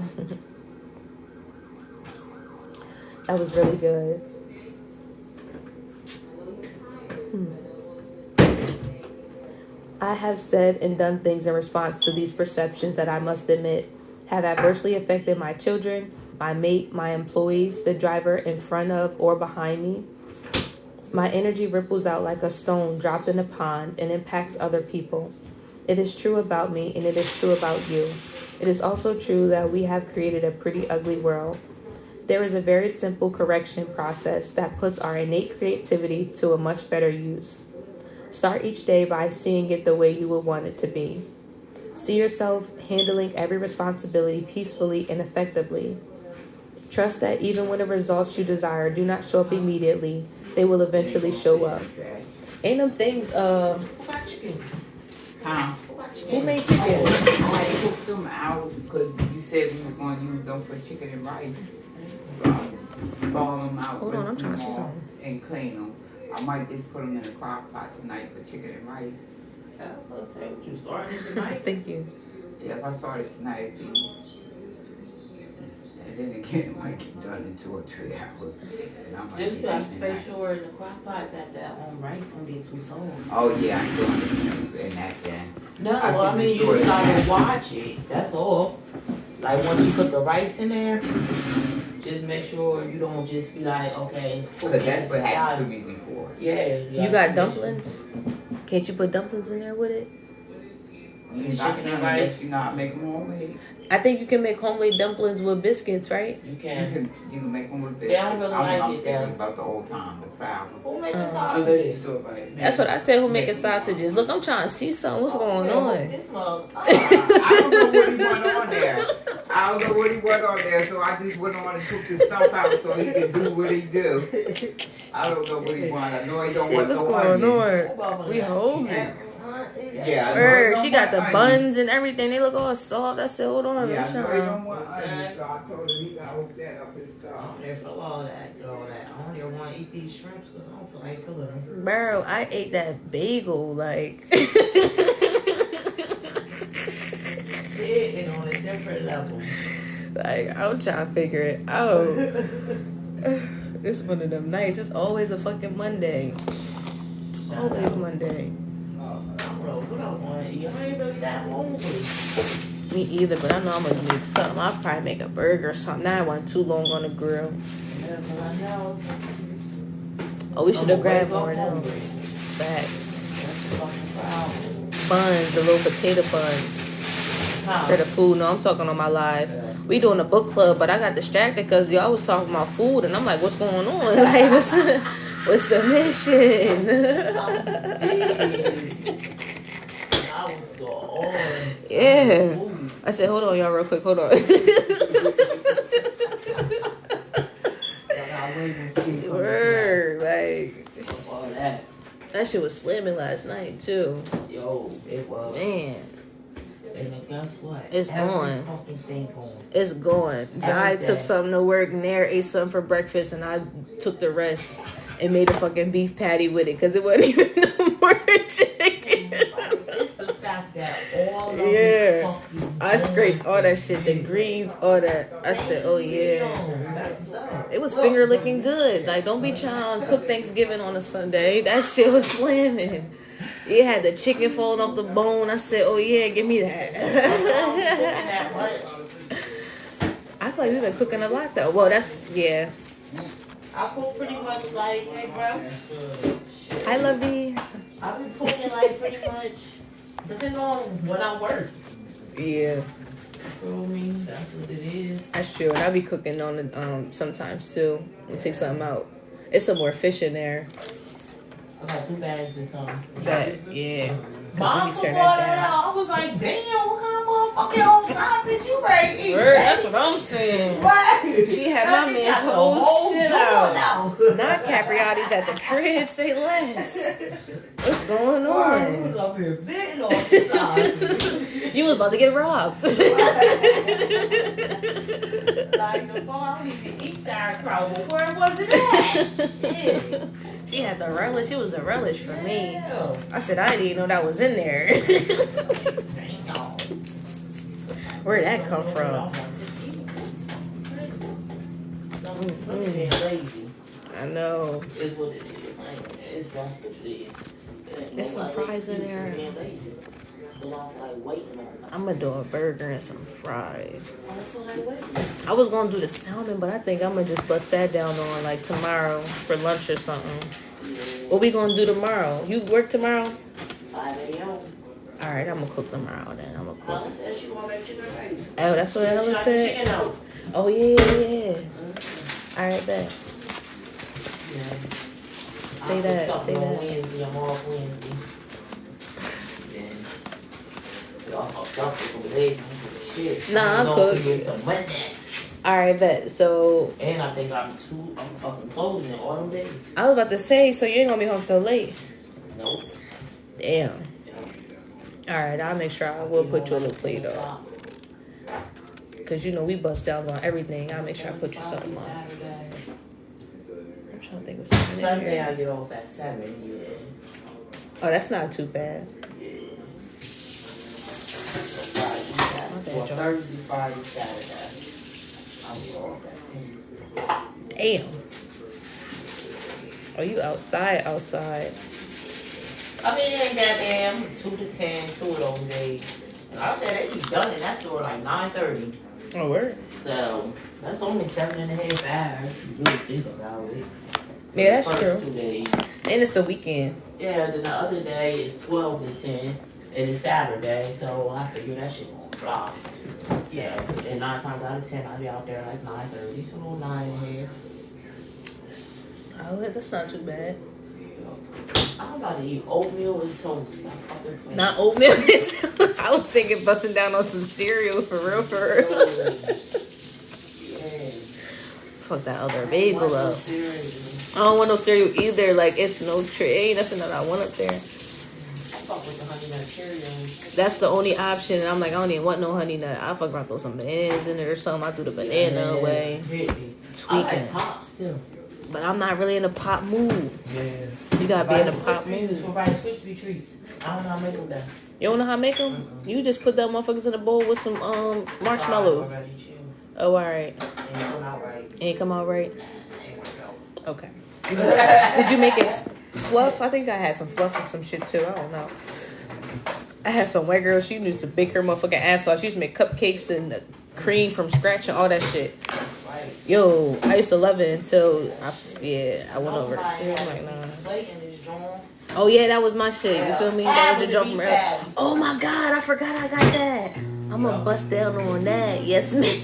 That was really good. I have said and done things in response to these perceptions that I must admit have adversely affected my children, my mate, my employees, the driver in front of or behind me. My energy ripples out like a stone dropped in a pond and impacts other people. It is true about me, and it is true about you. It is also true that we have created a pretty ugly world. There is a very simple correction process that puts our innate creativity to a much better use. Start each day by seeing it the way you would want it to be. See yourself handling every responsibility peacefully and effectively. Trust that even when the results you desire do not show up immediately, they will eventually show up. Ain't them things, chickens. Who made chickens? I cooked them out because you said we were going to use them for chicken and rice. So I ball them out, Hold on, I'm trying to see something. And clean them. I might just put them in a crock pot tonight for chicken and rice. Let's say what you started tonight. Thank you. Yeah, if I started tonight, it'd be... And then again, it might get done in 2 or 3 hours. And I might Then be you gotta eating stay that. sure in the crock pot that rice don't get too soft. Oh yeah, I'm doing it in that then. No, I I see mean, the you just story. gotta watch it. That's all. Like, once you put the rice in there, just make sure you don't just be like, okay, it's cooked. Because that's what happened to me before. Yeah. You got dumplings? Can't you put dumplings in there with it? You The not chicken and gonna rice. let you not make them homemade. I think you can make homemade dumplings with biscuits, right? You You can. can make them with this. They don't really like I'm it, thinking though. about the old time, the flour. Who make the I sausages? That's what I said. Who making sausages? Look, I'm trying to see something. What's going on? This mug. I don't know what he went on there. I don't know what he went on there, so I just went on and took the stuff out so he could do what he do. I don't know what he wanted. I know he don't Shit, want what's no going onion. on? We hungry. Yeah, I know he Word, don't she got want the onion. buns and everything. They look all soft. I said, hold on. Yeah, I'm I know he trying. don't want onion, so I told him he got to hook that up his I stuff. don't care for all that. I don't even want to eat these shrimps because I don't feel like cooking them. Bro, I ate that bagel like. It's on a different level. Like, I'm trying to figure it out. It's one of them nights. It's always a fucking Monday. It's always Monday. Bro, what I want to eat? I ain't really that hungry. Me either, but I know I'm gonna make something. I'll probably make a burger or something. Now I want too long on the grill. Yeah, but I know. Oh, we should have grabbed more now. now. Facts. That's the fucking problem. Buns, the little potato buns. For the food. No, I'm talking on my live. We doing a book club, but I got distracted because y'all was talking about food, and I'm like, what's going on? Like, what's the mission? I was going. Yeah. I said, hold on, y'all, real quick. Hold on. Word, like All that. that shit was slamming last night too. Yo, it was. Man, And guess what? It's Every on. fucking thing on. it's going. I took something to work, Nair ate something for breakfast, and I took the rest and made a fucking beef patty with it because it wasn't even no more chicken. It's the fact that all of Yeah. fucking I scraped all that shit, the greens, all that. I said, oh yeah. That's what's up. It was finger licking good. Like, don't be trying to cook Thanksgiving on a Sunday. That shit was slamming. You had the chicken falling off the bone. I said, oh yeah, give me that. That much. I feel like we've been cooking a lot though. Well, that's, yeah. I cook pretty much like, hey bro. Shit. Hi, Lovey. I've been cooking like pretty much depending on when I work. Yeah, You feel me? That's what it is. that's true. And I be cooking on the sometimes too. We take something out. It's some more fish in there. I got 2 bags this time. But yeah, Mom cause took we all turn that that out. I was like, damn, what kind of motherfucking old sausage you ready to eat? down. That's what I'm saying. What? She had my man's got the whole shit joint out. out. Not Capriati's at the crib. Say less. What's going You on? was up here bidding off the sausage. You was about to get robbed. Like the phone, I don't even eat sauerkraut, but where was it at? Shit. She had the relish. It was a relish for me. Damn. I said I didn't even know that was in there. Damn. Where'd that come from? Women being lazy I know. is what it is. It's that's what it is. There's some fries in there. Being lazy. Belongs to, like waiting on. I'm gonna do a burger and some fries. That's what I wait. I was gonna do the salmon, but I think I'm gonna just bust that down on like tomorrow for lunch or something. What we gonna do tomorrow? You work tomorrow? 5 a.m. All right, I'm gonna cook tomorrow then. I'm gonna cook. Ella said she want that chicken rice. Oh, that's what She Ella got the said. chicken out. Oh yeah. All right, bet. Yeah. Say I that. cooked Say something on that. Wednesday. I'm off Wednesday. Yeah. Y'all fucked up for a couple days. Shit. Nah, I'm cooked. Cooked. All right, bet. So And I think I'm fucking closing all them days. I was about to say, so you ain't gonna be home till late. Nope. Damn. All right, I'll make sure I will put you a little plate up. Cause you know we bust down on everything. I'll make sure I put you something on. Saturday. I'm trying to think of something in Sunday here. I get off at 7. Yeah. Oh, that's not too bad. Friday, Saturday. Okay, Well, John. Thursday, Friday, Saturday. I'm off at 10. Damn. Oh, you outside? I mean, it ain't that damn 2 to 10, 2 of those days. And I said they be done in that store like 9:30. Oh, word. So that's only 7.5 hours. If you really think about it. Yeah, The that's first true. 2 days. And it's the weekend. Yeah, then the other day is 12 to 10. And it's Saturday, so I figure that shit gonna fly. Yeah. And 9 times out of 10, I'll be out there like 9:30, so 9.5. Solid. That's not too bad. I'm about to eat oatmeal and toast. Stop fucking playing. Not oatmeal. I was thinking busting down on some cereal for real, for real. Yeah. Fuck that other bagel up. Serious. I don't want no cereal either. Like, it's no ain't nothing that I want up there. I fuck with the honey nut Cheerios. That's the only option. And I'm like, I don't even want no honey nut. I fuck around, throw some bananas in it or something. I do the banana away. Hit me. I Tweaking. like pops too. But I'm not really in a pop mood. Yeah. You gotta be in a pop mood. mood. For Rice Krispie treats. I don't know how to make them that. You don't know how to make them? You just put them motherfuckers in a bowl with some marshmallows. Oh, alright. Ain't come out right. Ain't come out right? Ain't work out. Okay. Did you make it fluff? I think I had some fluff and some shit too. I don't know. I had some white girl. She used to bake her motherfucking ass off. She used to make cupcakes and the cream from scratch and all that shit. Right. Yo, I used to love it until I went over it. Somebody Yeah, I'm had like, a nah. plate in this joint. Oh yeah, that was my shit. You feel me? That was your joke from earlier. Bad. Oh my god, I forgot I got that. I'm gonna bust down on that. Yes, ma'am.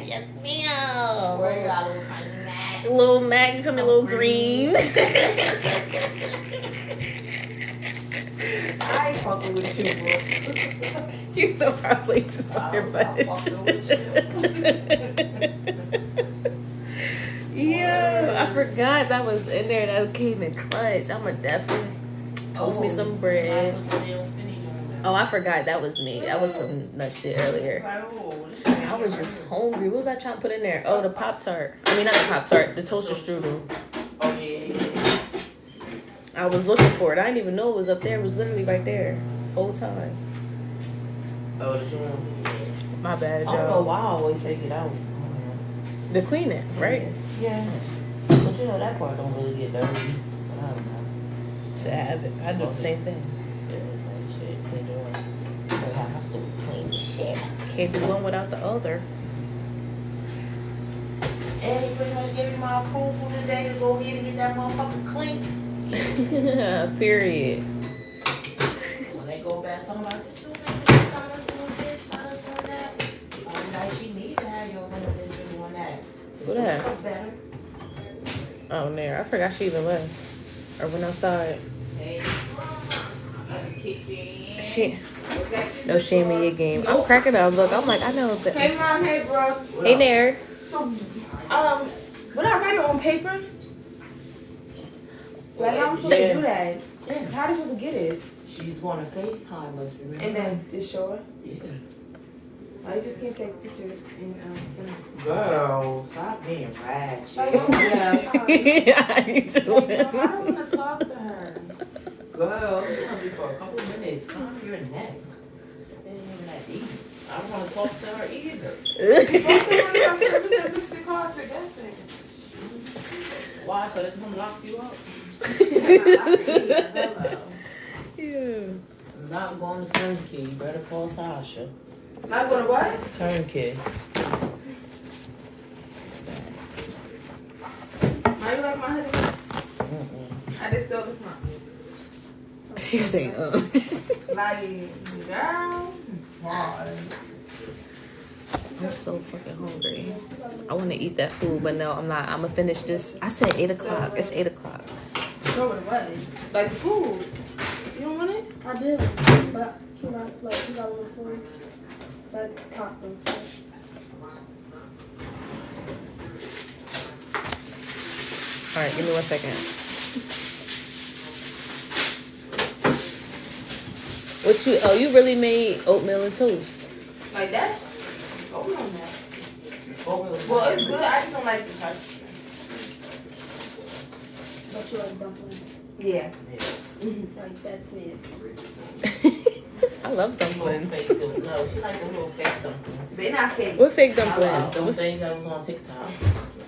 Yes, ma'am. Where you got a little tiny Mac? Little Mac, you feel me? Little green. I ain't fucking with you, bro. You know I played too fucking much. Yeah, I forgot that was in there. That came in clutch. I'ma definitely toast me some bread. Oh, I forgot that was me. That was some nut shit earlier. I was just hungry. What was I trying to put in there? Oh, the Pop-Tart. I mean, not the Pop-Tart. The toaster strudel. Oh, yeah. I was looking for it. I didn't even know it was up there. It was literally right there. Whole time. Oh, the joint. My bad, I don't know y'all. why I always take it out. The cleaning, right? Yeah. But you know, that part don't really get dirty. But I don't know. To have it. I do the same thing. Yeah, like shit. Clean it up. But I have to clean the shit. Can't do one without the other. And he pretty much gave me my approval today to go ahead and get that motherfucker clean. Period. When they go back, talking about this little thing, got us doing this, got us doing that. I'm like, she needs to have your little this and doing that. What that? Look better. Oh, there. I forgot she even left. Or went outside. Hey, I'm kick you in. Shit. No shame in your game. I'm cracking up. Look, I'm like, I know that. Hey mom, hey bro. Hey there. So, when I write it on paper, like how I'm supposed to do that? Yeah. How did you get it? She's going to FaceTime us. Remember? And then just show her. Yeah. I just can't take pictures and Girl, stop being ratchet. Like, How you I doing? don't want to talk to her. Girl, it's gonna be for a couple of minutes. Calm your neck. It ain't even that deep. I don't want to talk to her either. Why? So they come lock you up? Yeah. I'm not going to turnkey. You better call Sasha. Not going to what? Turnkey. How you like my hoodie? I just stole it from She was saying, like, girl. I'm so fucking hungry. I want to eat that food, but no, I'm not. I'm going to finish this. I said 8 o'clock. It's 8 o'clock. Throw it away. Like the food. You don't want it? I did, but you got a little food. Like taco fish. All right, give me 1 second. What you? Oh, you really made oatmeal and toast. Like that? Oh, no, no. Oh, Well, it's good. I just don't like the texture. But you like dumplings. Yeah. Like that's nasty. I love Little dumplings. fake dumplings. No, she like the little fake dumplings. They're not fake. What fake I love dumplings? some things that was on TikTok.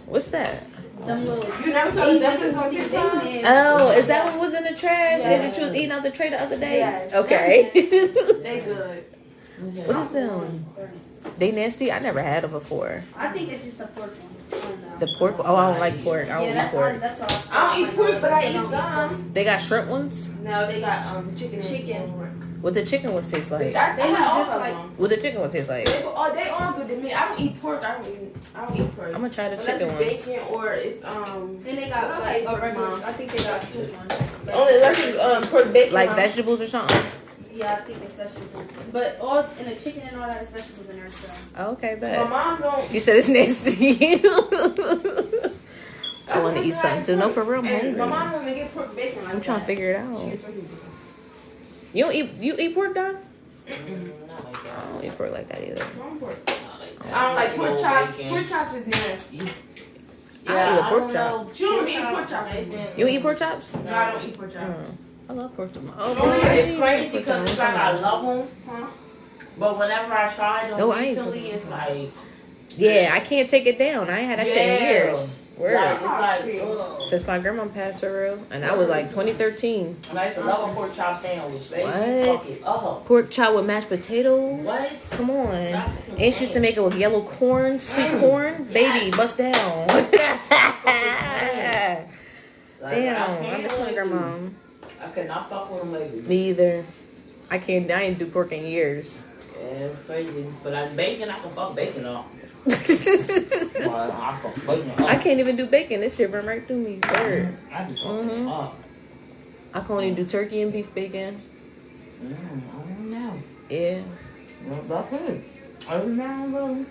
What's that? Them little. You never saw the dumplings on TikTok? Oh, is that what was in the trash Yeah. that you was eating out the tray the other day? Yes. Okay. They good. What is them? They nasty? I never had them before. I think it's just the pork ones. The pork? Oh, I don't like pork. I don't eat pork. That's what I don't eat pork, but I eat them. They got shrimp ones? No, they got chicken. What the chicken ones taste like? I They have have all just of like- them. What the chicken ones taste like? They all good to me. I don't eat pork. I don't eat pork. I'm gonna try the Unless chicken it's ones. bacon or it's Then they What got else like I a eat, regular. Mom? I think they got soup ones. only unless it's pork bacon. Like Mom. vegetables or something? Yeah, I think it's vegetables. But all in the chicken and all that is vegetables in there. So. Oh, okay, My bet. mom don't. She said it's nasty. I want to eat something too. No, for real, I'm And hungry. my mom don't even get pork bacon like I'm trying to that. figure it out. She gets turkey bacon. You eat pork, Don? Not like I that. don't eat pork like that either. I don't pork. Not like that. I don't like pork No chops. bacon. Pork chops is nasty. I eat a I pork don't chop. know. She don't eat pork chops. You eat pork chops? No, I don't eat pork chops. I love pork chops. Oh, boy, I It's eat crazy pork because it's chops. like I love them, but whenever I try them No, I ain't recently, cooking. it's like Yeah, I can't take it down. I ain't had that shit in years. Like, Word. it's like ugh. Since my grandma passed for real. And I was like 2013. And I used to love a pork chop sandwich. Baby, What? fuck it up. Pork chop with mashed potatoes. What? Come on. And she used to make it with yellow corn, sweet corn. Baby, bust down. Like, Damn, I miss my really grandma. I could not fuck with them lately. Me either. I ain't do pork in years. Yeah, it's crazy. But like bacon, I can fuck bacon up. I Well, I fuck bacon up. can't even do bacon. This shit burn right through me. Word. I be fucking it up. I can only do turkey and beef bacon. I don't know. Yeah. Well, that's it. Every now and then.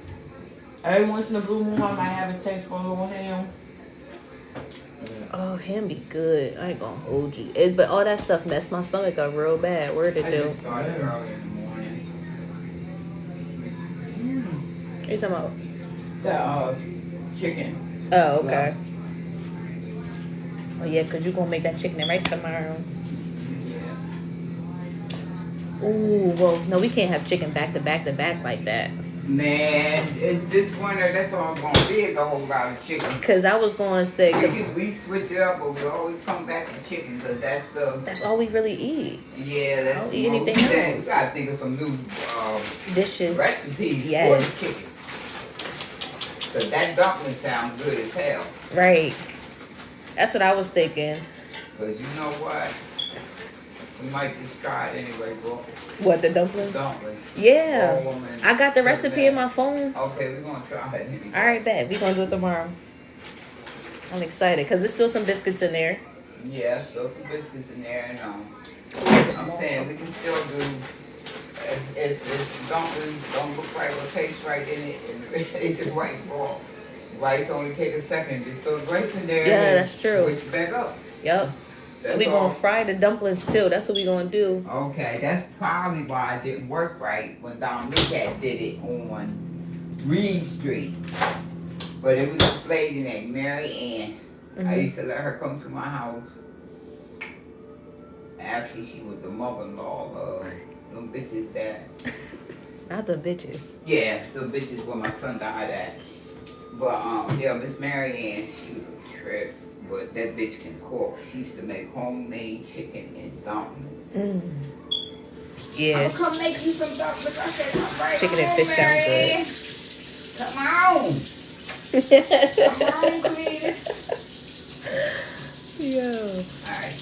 Every once in a blue moon, I might have a taste for a little ham. Oh, ham be good. I ain't gonna hold you. But all that stuff messed my stomach up real bad. Word it I do. just started early in the morning. What you talking about? The chicken. Oh, okay. Oh, yeah, because you're going to make that chicken and rice tomorrow. Yeah. Ooh, well, no, we can't have chicken back to back to back like that. Man, this winter, that's all I'm gonna be is a whole lot of chicken. Because I was going to say, 'cause We switch it up, but we always come back to chicken because that's the that's all we really eat. yeah. That's I'll the eat most anything thing. else. We gotta think of some new Dishes. recipes for the Yes. chicken. Cause that dumpling sounds good as hell. Right. That's what I was thinking. Cause you know what? We might just try it anyway, bro. What, the dumplings? Dumpling. Yeah. Roll 'em and I got the put 'em recipe in my phone. Okay, we're gonna try it anyway. All right, bet. We're going to do it tomorrow. I'm excited because there's still some biscuits in there. Yeah, throw some biscuits in there and I'm saying we can still do if dumplings don't look right or taste right in it and it's just right raw. Rice only take a second. Just throw the rice in there. Yeah, and that's true. Switch it back up. Yep. That's We all. going to fry the dumplings too. That's what we going to do. Okay, that's probably why it didn't work right when Dominique had did it on Reed Street. But it was this lady named Mary Ann. I Mhm. used to let her come to my house. Actually, she was the mother-in-law of them bitches that. Not the bitches. Yeah, the bitches where my son died at. But yeah, Miss Mary Ann, she was a trip. But that bitch can cook. She used to make homemade chicken and dumplings. Mm. Yeah. I'll come make you some dumplings. I said, come right Chicken and on, fish sound Mary. Come on. Come on, Cletus. Yo. Alright,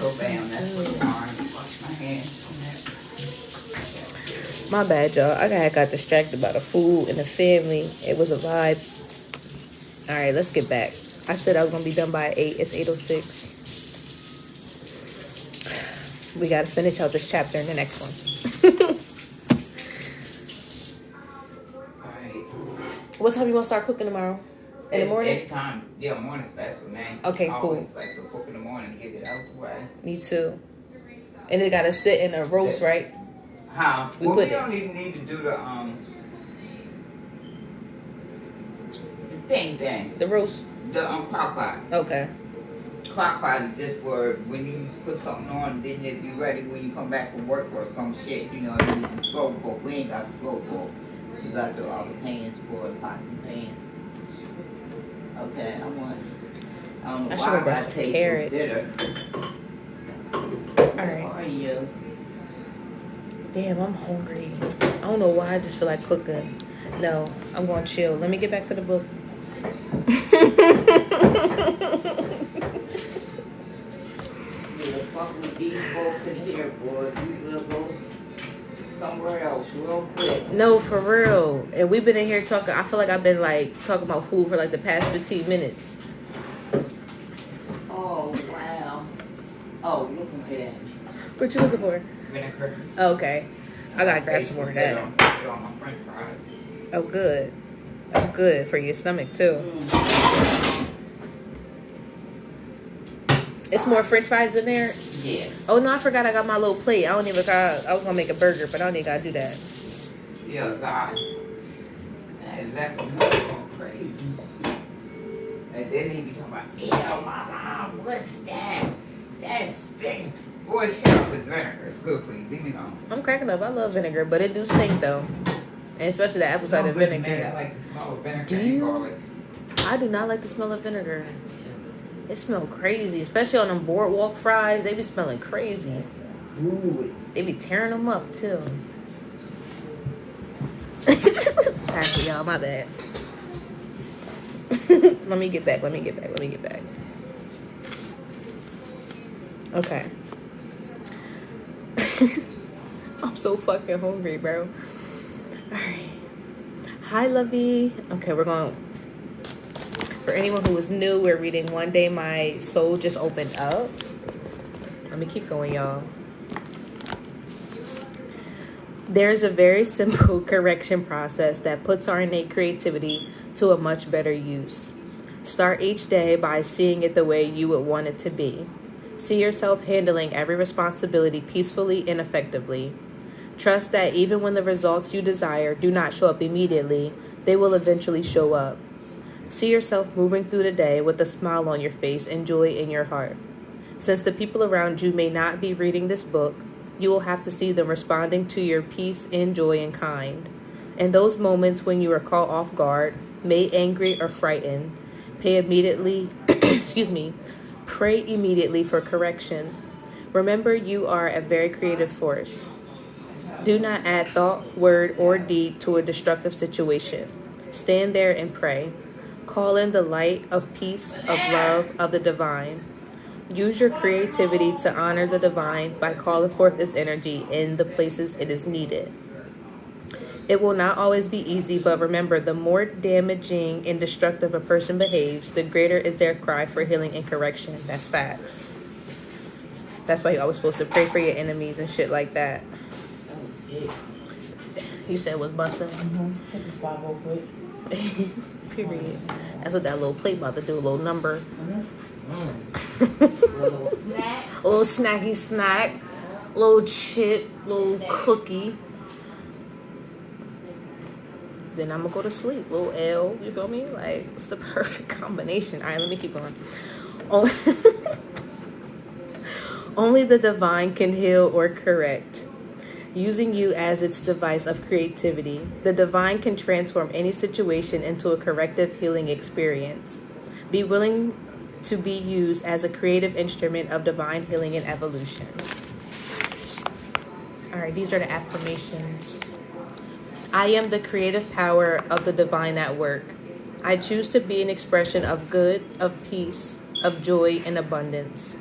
go down. That's what I'm wash my hands on that. My bad, y'all. I got distracted by the food and the family. It was a vibe. All right, let's get back. I said I was going to be done by 8. It's 8:06. We got to finish out this chapter in the next one. Alright. What time you want to start cooking tomorrow? In the morning? Anytime. Yeah, morning's best for me. Okay, I cool. always like to cook in the morning, get it out the way. Me too. And it got to sit in a roast, right? How? We Well, put we it- don't even need to do the thing. The roast. The crock pot. Okay. Crock pot is just for when you put something on, then it be ready when you come back from work or some shit. You know, you can slow cook. We ain't got the slow cook. We got the other pans for the pot and pan. Okay, I want I don't know I why should've I brought got some taste carrots. bitter. Alright. How are you? Damn, I'm hungry. I don't know why, I just feel like cooking. No, I'm going to chill. Let me get back to the book. Yeah, fuck with these folks in here, boy. We will go somewhere else real quick. No, for real. And we've been in here talking. I feel like I've been like talking about food for like the past 15 minutes. Oh, wow. Oh, you looking for that? What you looking for? Vinegar. Oh, okay. I gotta grab some more of that. Put it on my french fries. Oh, good. That's good for your stomach too. It's more French fries in there. Yeah. Oh no, I forgot I got my little plate. I was gonna make a burger, but I don't even gotta do that. Yeah, sorry. And that's going crazy. And then he be talking about, ew, mama, what's that? That stinks. Boy, shut up with vinegar. It's good for you. Leave me alone. I'm cracking up. I love vinegar, but it do stink though, and especially the apple cider vinegar. Man, I like the smell of vinegar Do and you? garlic. I do not like the smell of vinegar. It smells crazy, especially on them boardwalk fries. They be smelling crazy. Ooh. They be tearing them up too. Actually, y'all, my bad. Let me get back. Okay. I'm so fucking hungry, bro. Alright. Hi, Lovey. Okay, we're going. For anyone who is new, we're reading One Day My Soul Just Opened Up. Let me keep going, y'all. There's a very simple correction process that puts our innate creativity to a much better use. Start each day by seeing it the way you would want it to be. See yourself handling every responsibility peacefully and effectively. Trust that even when the results you desire do not show up immediately, they will eventually show up. See yourself moving through the day with a smile on your face and joy in your heart. Since the people around you may not be reading this book, you will have to see them responding to your peace and joy in kind. In those moments when you are caught off guard, made angry or frightened, pray immediately for correction. Remember, you are a very creative force. Do not add thought, word, or deed to a destructive situation. Stand there and pray. Call in the light of peace, of love, of the divine. Use your creativity to honor the divine by calling forth its energy in the places it is needed. It will not always be easy, but remember, the more damaging and destructive a person behaves, the greater is their cry for healing and correction. That's facts. That's why you're always supposed to pray for your enemies and shit like that. That was it. You said it was busting? Take this spot real quick. Period. That's what that little plate about to do, a little number. Little snack. A little snacky snack, little chip, little cookie. Then I'm gonna go to sleep. Little L, you feel me? Like, it's the perfect combination. All right, let me keep going. Only the divine can heal or correct. Using you as its device of creativity, the divine can transform any situation into a corrective healing experience. Be willing to be used as a creative instrument of divine healing and evolution. All right, these are the affirmations. I am the creative power of the divine at work. I choose to be an expression of good, of peace, of joy, and abundance.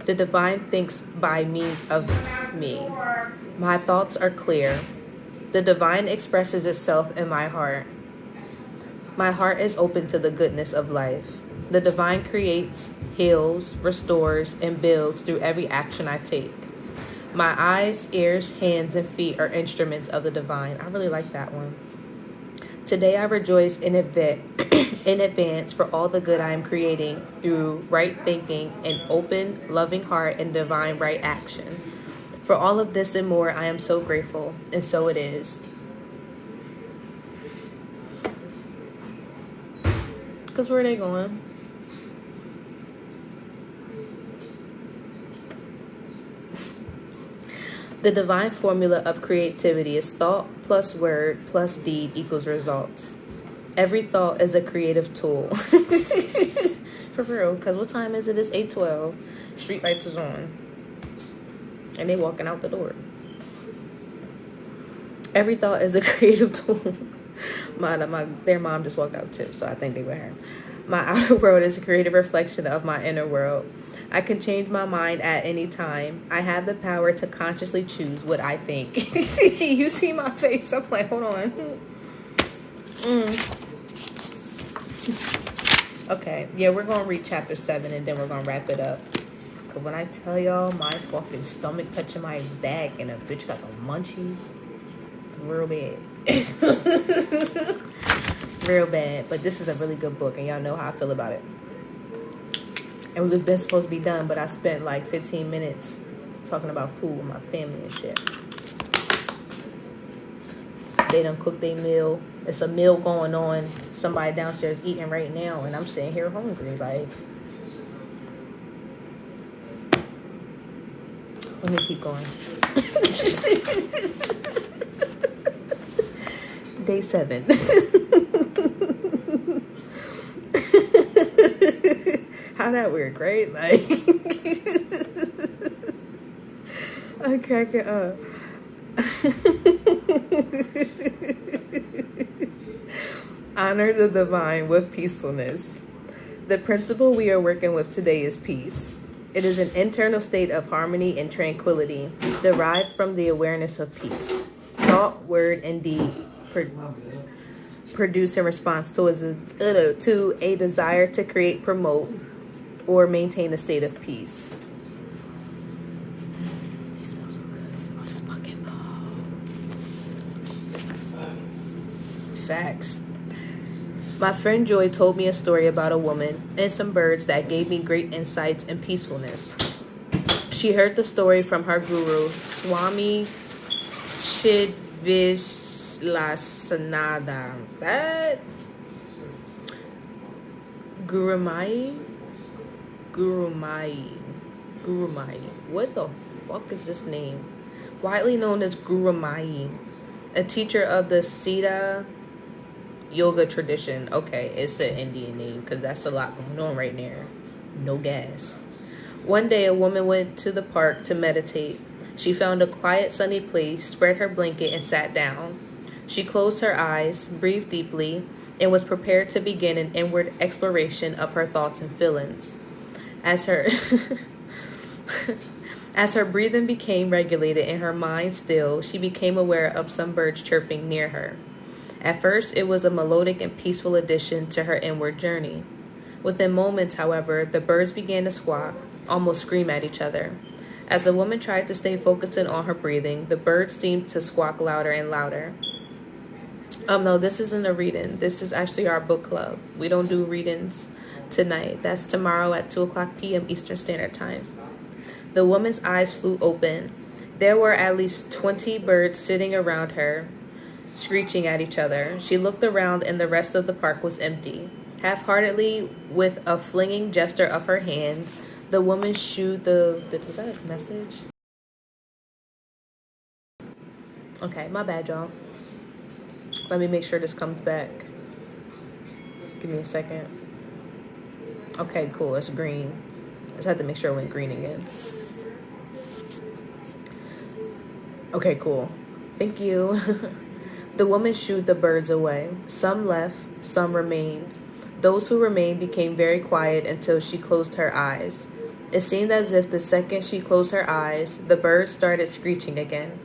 The divine thinks by means of me. My thoughts are clear. The divine expresses itself in my heart. My heart is open to the goodness of life. The divine creates, heals, restores, and builds through every action I take. My eyes, ears, hands, and feet are instruments of the divine. I really like that one. Today I rejoice in advance for all the good I am creating through right thinking, an open, loving heart, and divine right action. For all of this and more, I am so grateful, and so it is. Because where are they going? The divine formula of creativity is thought plus word plus deed equals results. Every thought is a creative tool. For real, because what time is it? It's 8:12. Street lights is on. And they walking out the door. Every thought is a creative tool. Their mom just walked out too, so I think they were her. My outer world is a creative reflection of my inner world. I can change my mind at any time. I have the power to consciously choose what I think. You see my face? I'm like, hold on. Okay, yeah, we're going to read chapter 7 and then we're going to wrap it up. Because when I tell y'all, my fucking stomach touching my back and a bitch got the munchies. Real bad. Real bad. But this is a really good book and y'all know how I feel about it. And we was been supposed to be done, but I spent like 15 minutes talking about food with my family and shit. They done cooked their meal. It's a meal going on. Somebody downstairs eating right now, and I'm sitting here hungry. Like, let me keep going. Day 7. How that work, right? Like, I crack it up. Honor the divine with peacefulness. The principle we are working with today is peace. It is an internal state of harmony and tranquility derived from the awareness of peace. Thought, word, and deed produce in response to a desire to create, promote, or maintain a state of peace. They smell so good. I'm just fucking Facts. My friend Joy told me a story about a woman and some birds that gave me great insights and peacefulness. She heard the story from her guru, Swami Chidvislasananda. That Gurumai. What the fuck is this name? Widely known as Gurumai, a teacher of the Siddha yoga tradition. Okay, it's the Indian name because that's a lot going on right there. No gas. One day, a woman went to the park to meditate. She found a quiet, sunny place, spread her blanket, and sat down. She closed her eyes, breathed deeply, and was prepared to begin an inward exploration of her thoughts and feelings. As her breathing became regulated and her mind still, she became aware of some birds chirping near her. At first, it was a melodic and peaceful addition to her inward journey. Within moments, however, the birds began to squawk, almost scream at each other. As the woman tried to stay focused on her breathing, the birds seemed to squawk louder and louder. No, this isn't a reading. This is actually our book club. We don't do readings tonight. That's tomorrow at 2:00 p.m. Eastern Standard Time. The woman's eyes flew open. There were at least 20 birds sitting around her, screeching at each other. She looked around and the rest of the park was empty. Half-heartedly, with a flinging gesture of her hands, the woman shooed was that a message? Okay, my bad, y'all. Let me make sure this comes back. Give me a second. Okay, cool. It's green. I just had to make sure it went green again. Okay, cool. Thank you. The woman shooed the birds away. Some left, some remained. Those who remained became very quiet until she closed her eyes. It seemed as if the second she closed her eyes, the birds started screeching again.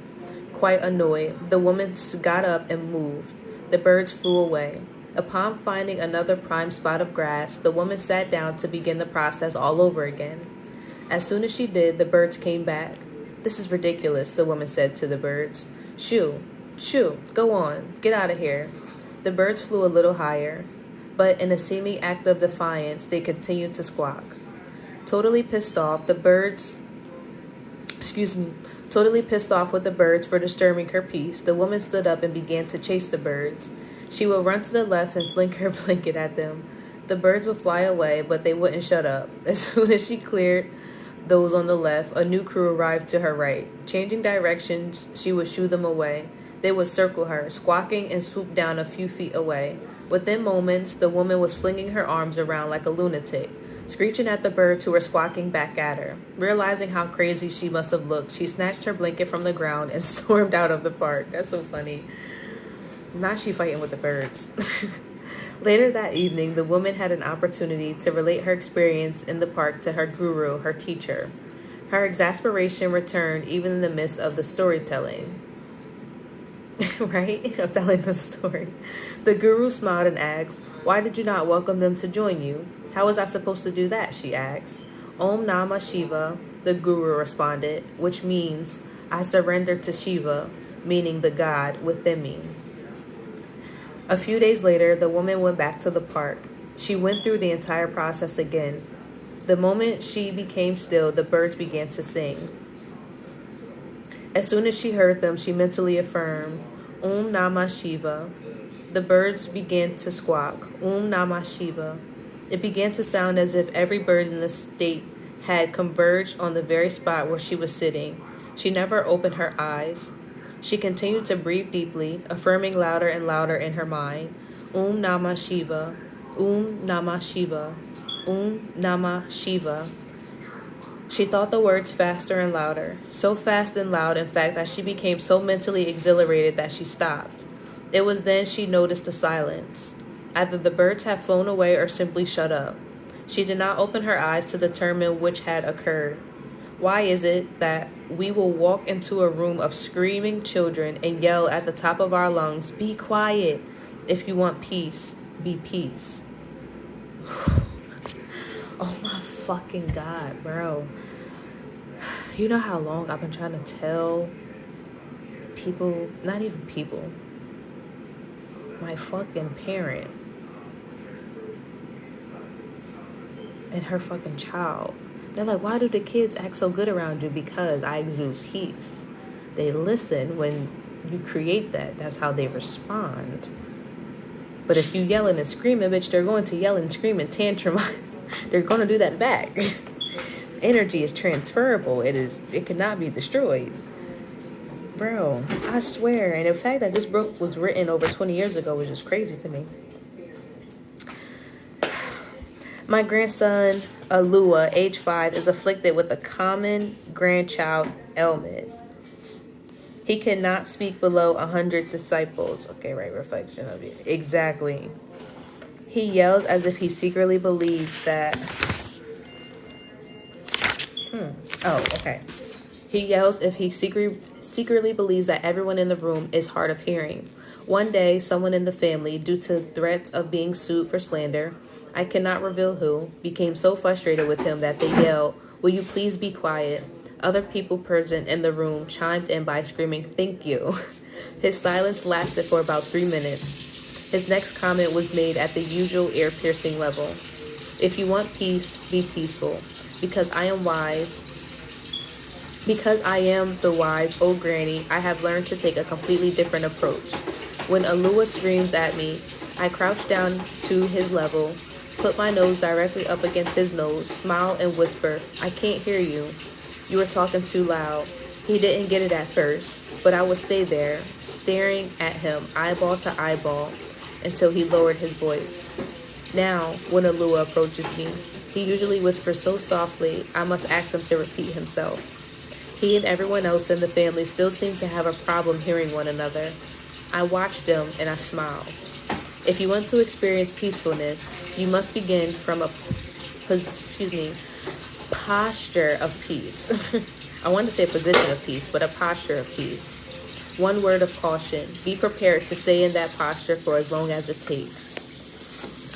Quite annoyed, the woman got up and moved. The birds flew away. Upon finding another prime spot of grass, the woman sat down to begin the process all over again. As soon as she did, the birds came back. "This is ridiculous," the woman said to the birds. Shoo, go on, get out of here." The birds flew a little higher, but in a seeming act of defiance, they continued to squawk. Totally pissed off with the birds for disturbing her peace, the woman stood up and began to chase the birds. She would run to the left and fling her blanket at them. The birds would fly away, but they wouldn't shut up. As soon as she cleared those on the left, a new crew arrived to her right. Changing directions, she would shoo them away. They would circle her, squawking, and swoop down a few feet away. Within moments, the woman was flinging her arms around like a lunatic. screeching at the birds who were squawking back at her. Realizing how crazy she must have looked, she snatched her blanket from the ground and stormed out of the park. That's so funny. Now she fighting with the birds. Later that evening, the woman had an opportunity to relate her experience in the park to her guru, her teacher. Her exasperation returned even in the midst of the storytelling. Right? Of telling the story. The guru smiled and asked, "Why did you not welcome them to join you?" "How was I supposed to do that?" she asked. "Om Namah Shiva," the guru responded, which means, "I surrender to Shiva," meaning the God within me. A few days later, the woman went back to the park. She went through the entire process again. The moment she became still, the birds began to sing. As soon as she heard them, she mentally affirmed, "Om Namah Shiva." The birds began to squawk, "Om Namah Shiva." It began to sound as if every bird in the state had converged on the very spot where she was sitting. She never opened her eyes. She continued to breathe deeply, affirming louder and louder in her mind, "Om Namah Shiva, Om Namah Shiva, Om Namah Shiva." She thought the words faster and louder, so fast and loud, in fact, that she became so mentally exhilarated that she stopped. It was then she noticed a silence. Either the birds had flown away or simply shut up. She did not open her eyes to determine which had occurred. Why is it that we will walk into a room of screaming children and yell at the top of our lungs, "Be quiet. If you want peace, be peace." Oh my fucking God, bro. You know how long I've been trying to tell people, not even people, my fucking parent and her fucking child. They're like, "Why do the kids act so good around you?" Because I exude peace. They listen when you create that. That's how they respond. But if you yelling and screaming, bitch, they're going to yell and scream and tantrum. They're going to do that back. Energy is transferable. It cannot be destroyed. Bro, I swear. And the fact that this book was written over 20 years ago was just crazy to me. My grandson, Alua, age 5, is afflicted with a common grandchild ailment. He cannot speak below 100 disciples. Okay, right, reflection of it. Exactly. He yells as if he secretly believes that... Oh, okay. He yells if he secretly believes that everyone in the room is hard of hearing. One day, someone in the family, due to threats of being sued for slander, I cannot reveal who, became so frustrated with him that they yelled, "Will you please be quiet?" Other people present in the room chimed in by screaming, "Thank you." His silence lasted for about 3 minutes. His next comment was made at the usual ear-piercing level. "If you want peace, be peaceful. Because I am the wise old granny, I have learned to take a completely different approach. When Alua screams at me, I crouch down to his level, put my nose directly up against his nose, smile and whisper, 'I can't hear you. You are talking too loud.' He didn't get it at first, but I would stay there, staring at him eyeball to eyeball until he lowered his voice. Now, when Alua approaches me, he usually whispers so softly, I must ask him to repeat himself. He and everyone else in the family still seem to have a problem hearing one another. I watch them and I smile. If you want to experience peacefulness, you must begin from a posture of peace. I wanted to say a position of peace, but a posture of peace. One word of caution. Be prepared to stay in that posture for as long as it takes.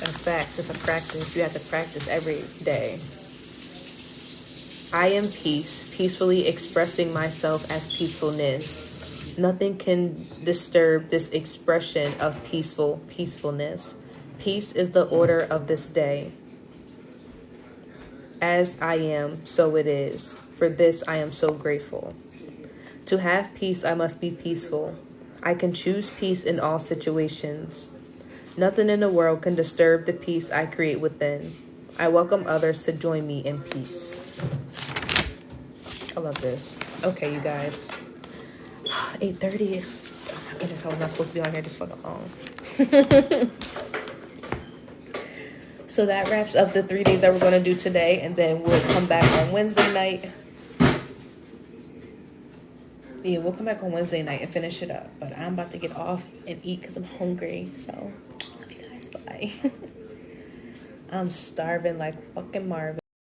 That's facts. It's a practice. You have to practice every day. I am peace, peacefully expressing myself as peacefulness. Nothing can disturb this expression of peacefulness. Peace is the order of this day. As I am, so it is. For this, I am so grateful. To have peace, I must be peaceful. I can choose peace in all situations. Nothing in the world can disturb the peace I create within. I welcome others to join me in peace. I love this. Okay, you guys. 8:30. Oh my goodness, I was not supposed to be on here this fucking long. So that wraps up the 3 days that we're going to do today. And then we'll come back on Wednesday night. Yeah, we'll come back on Wednesday night and finish it up. But I'm about to get off and eat because I'm hungry. So, love you guys. Bye. I'm starving like fucking Marvin.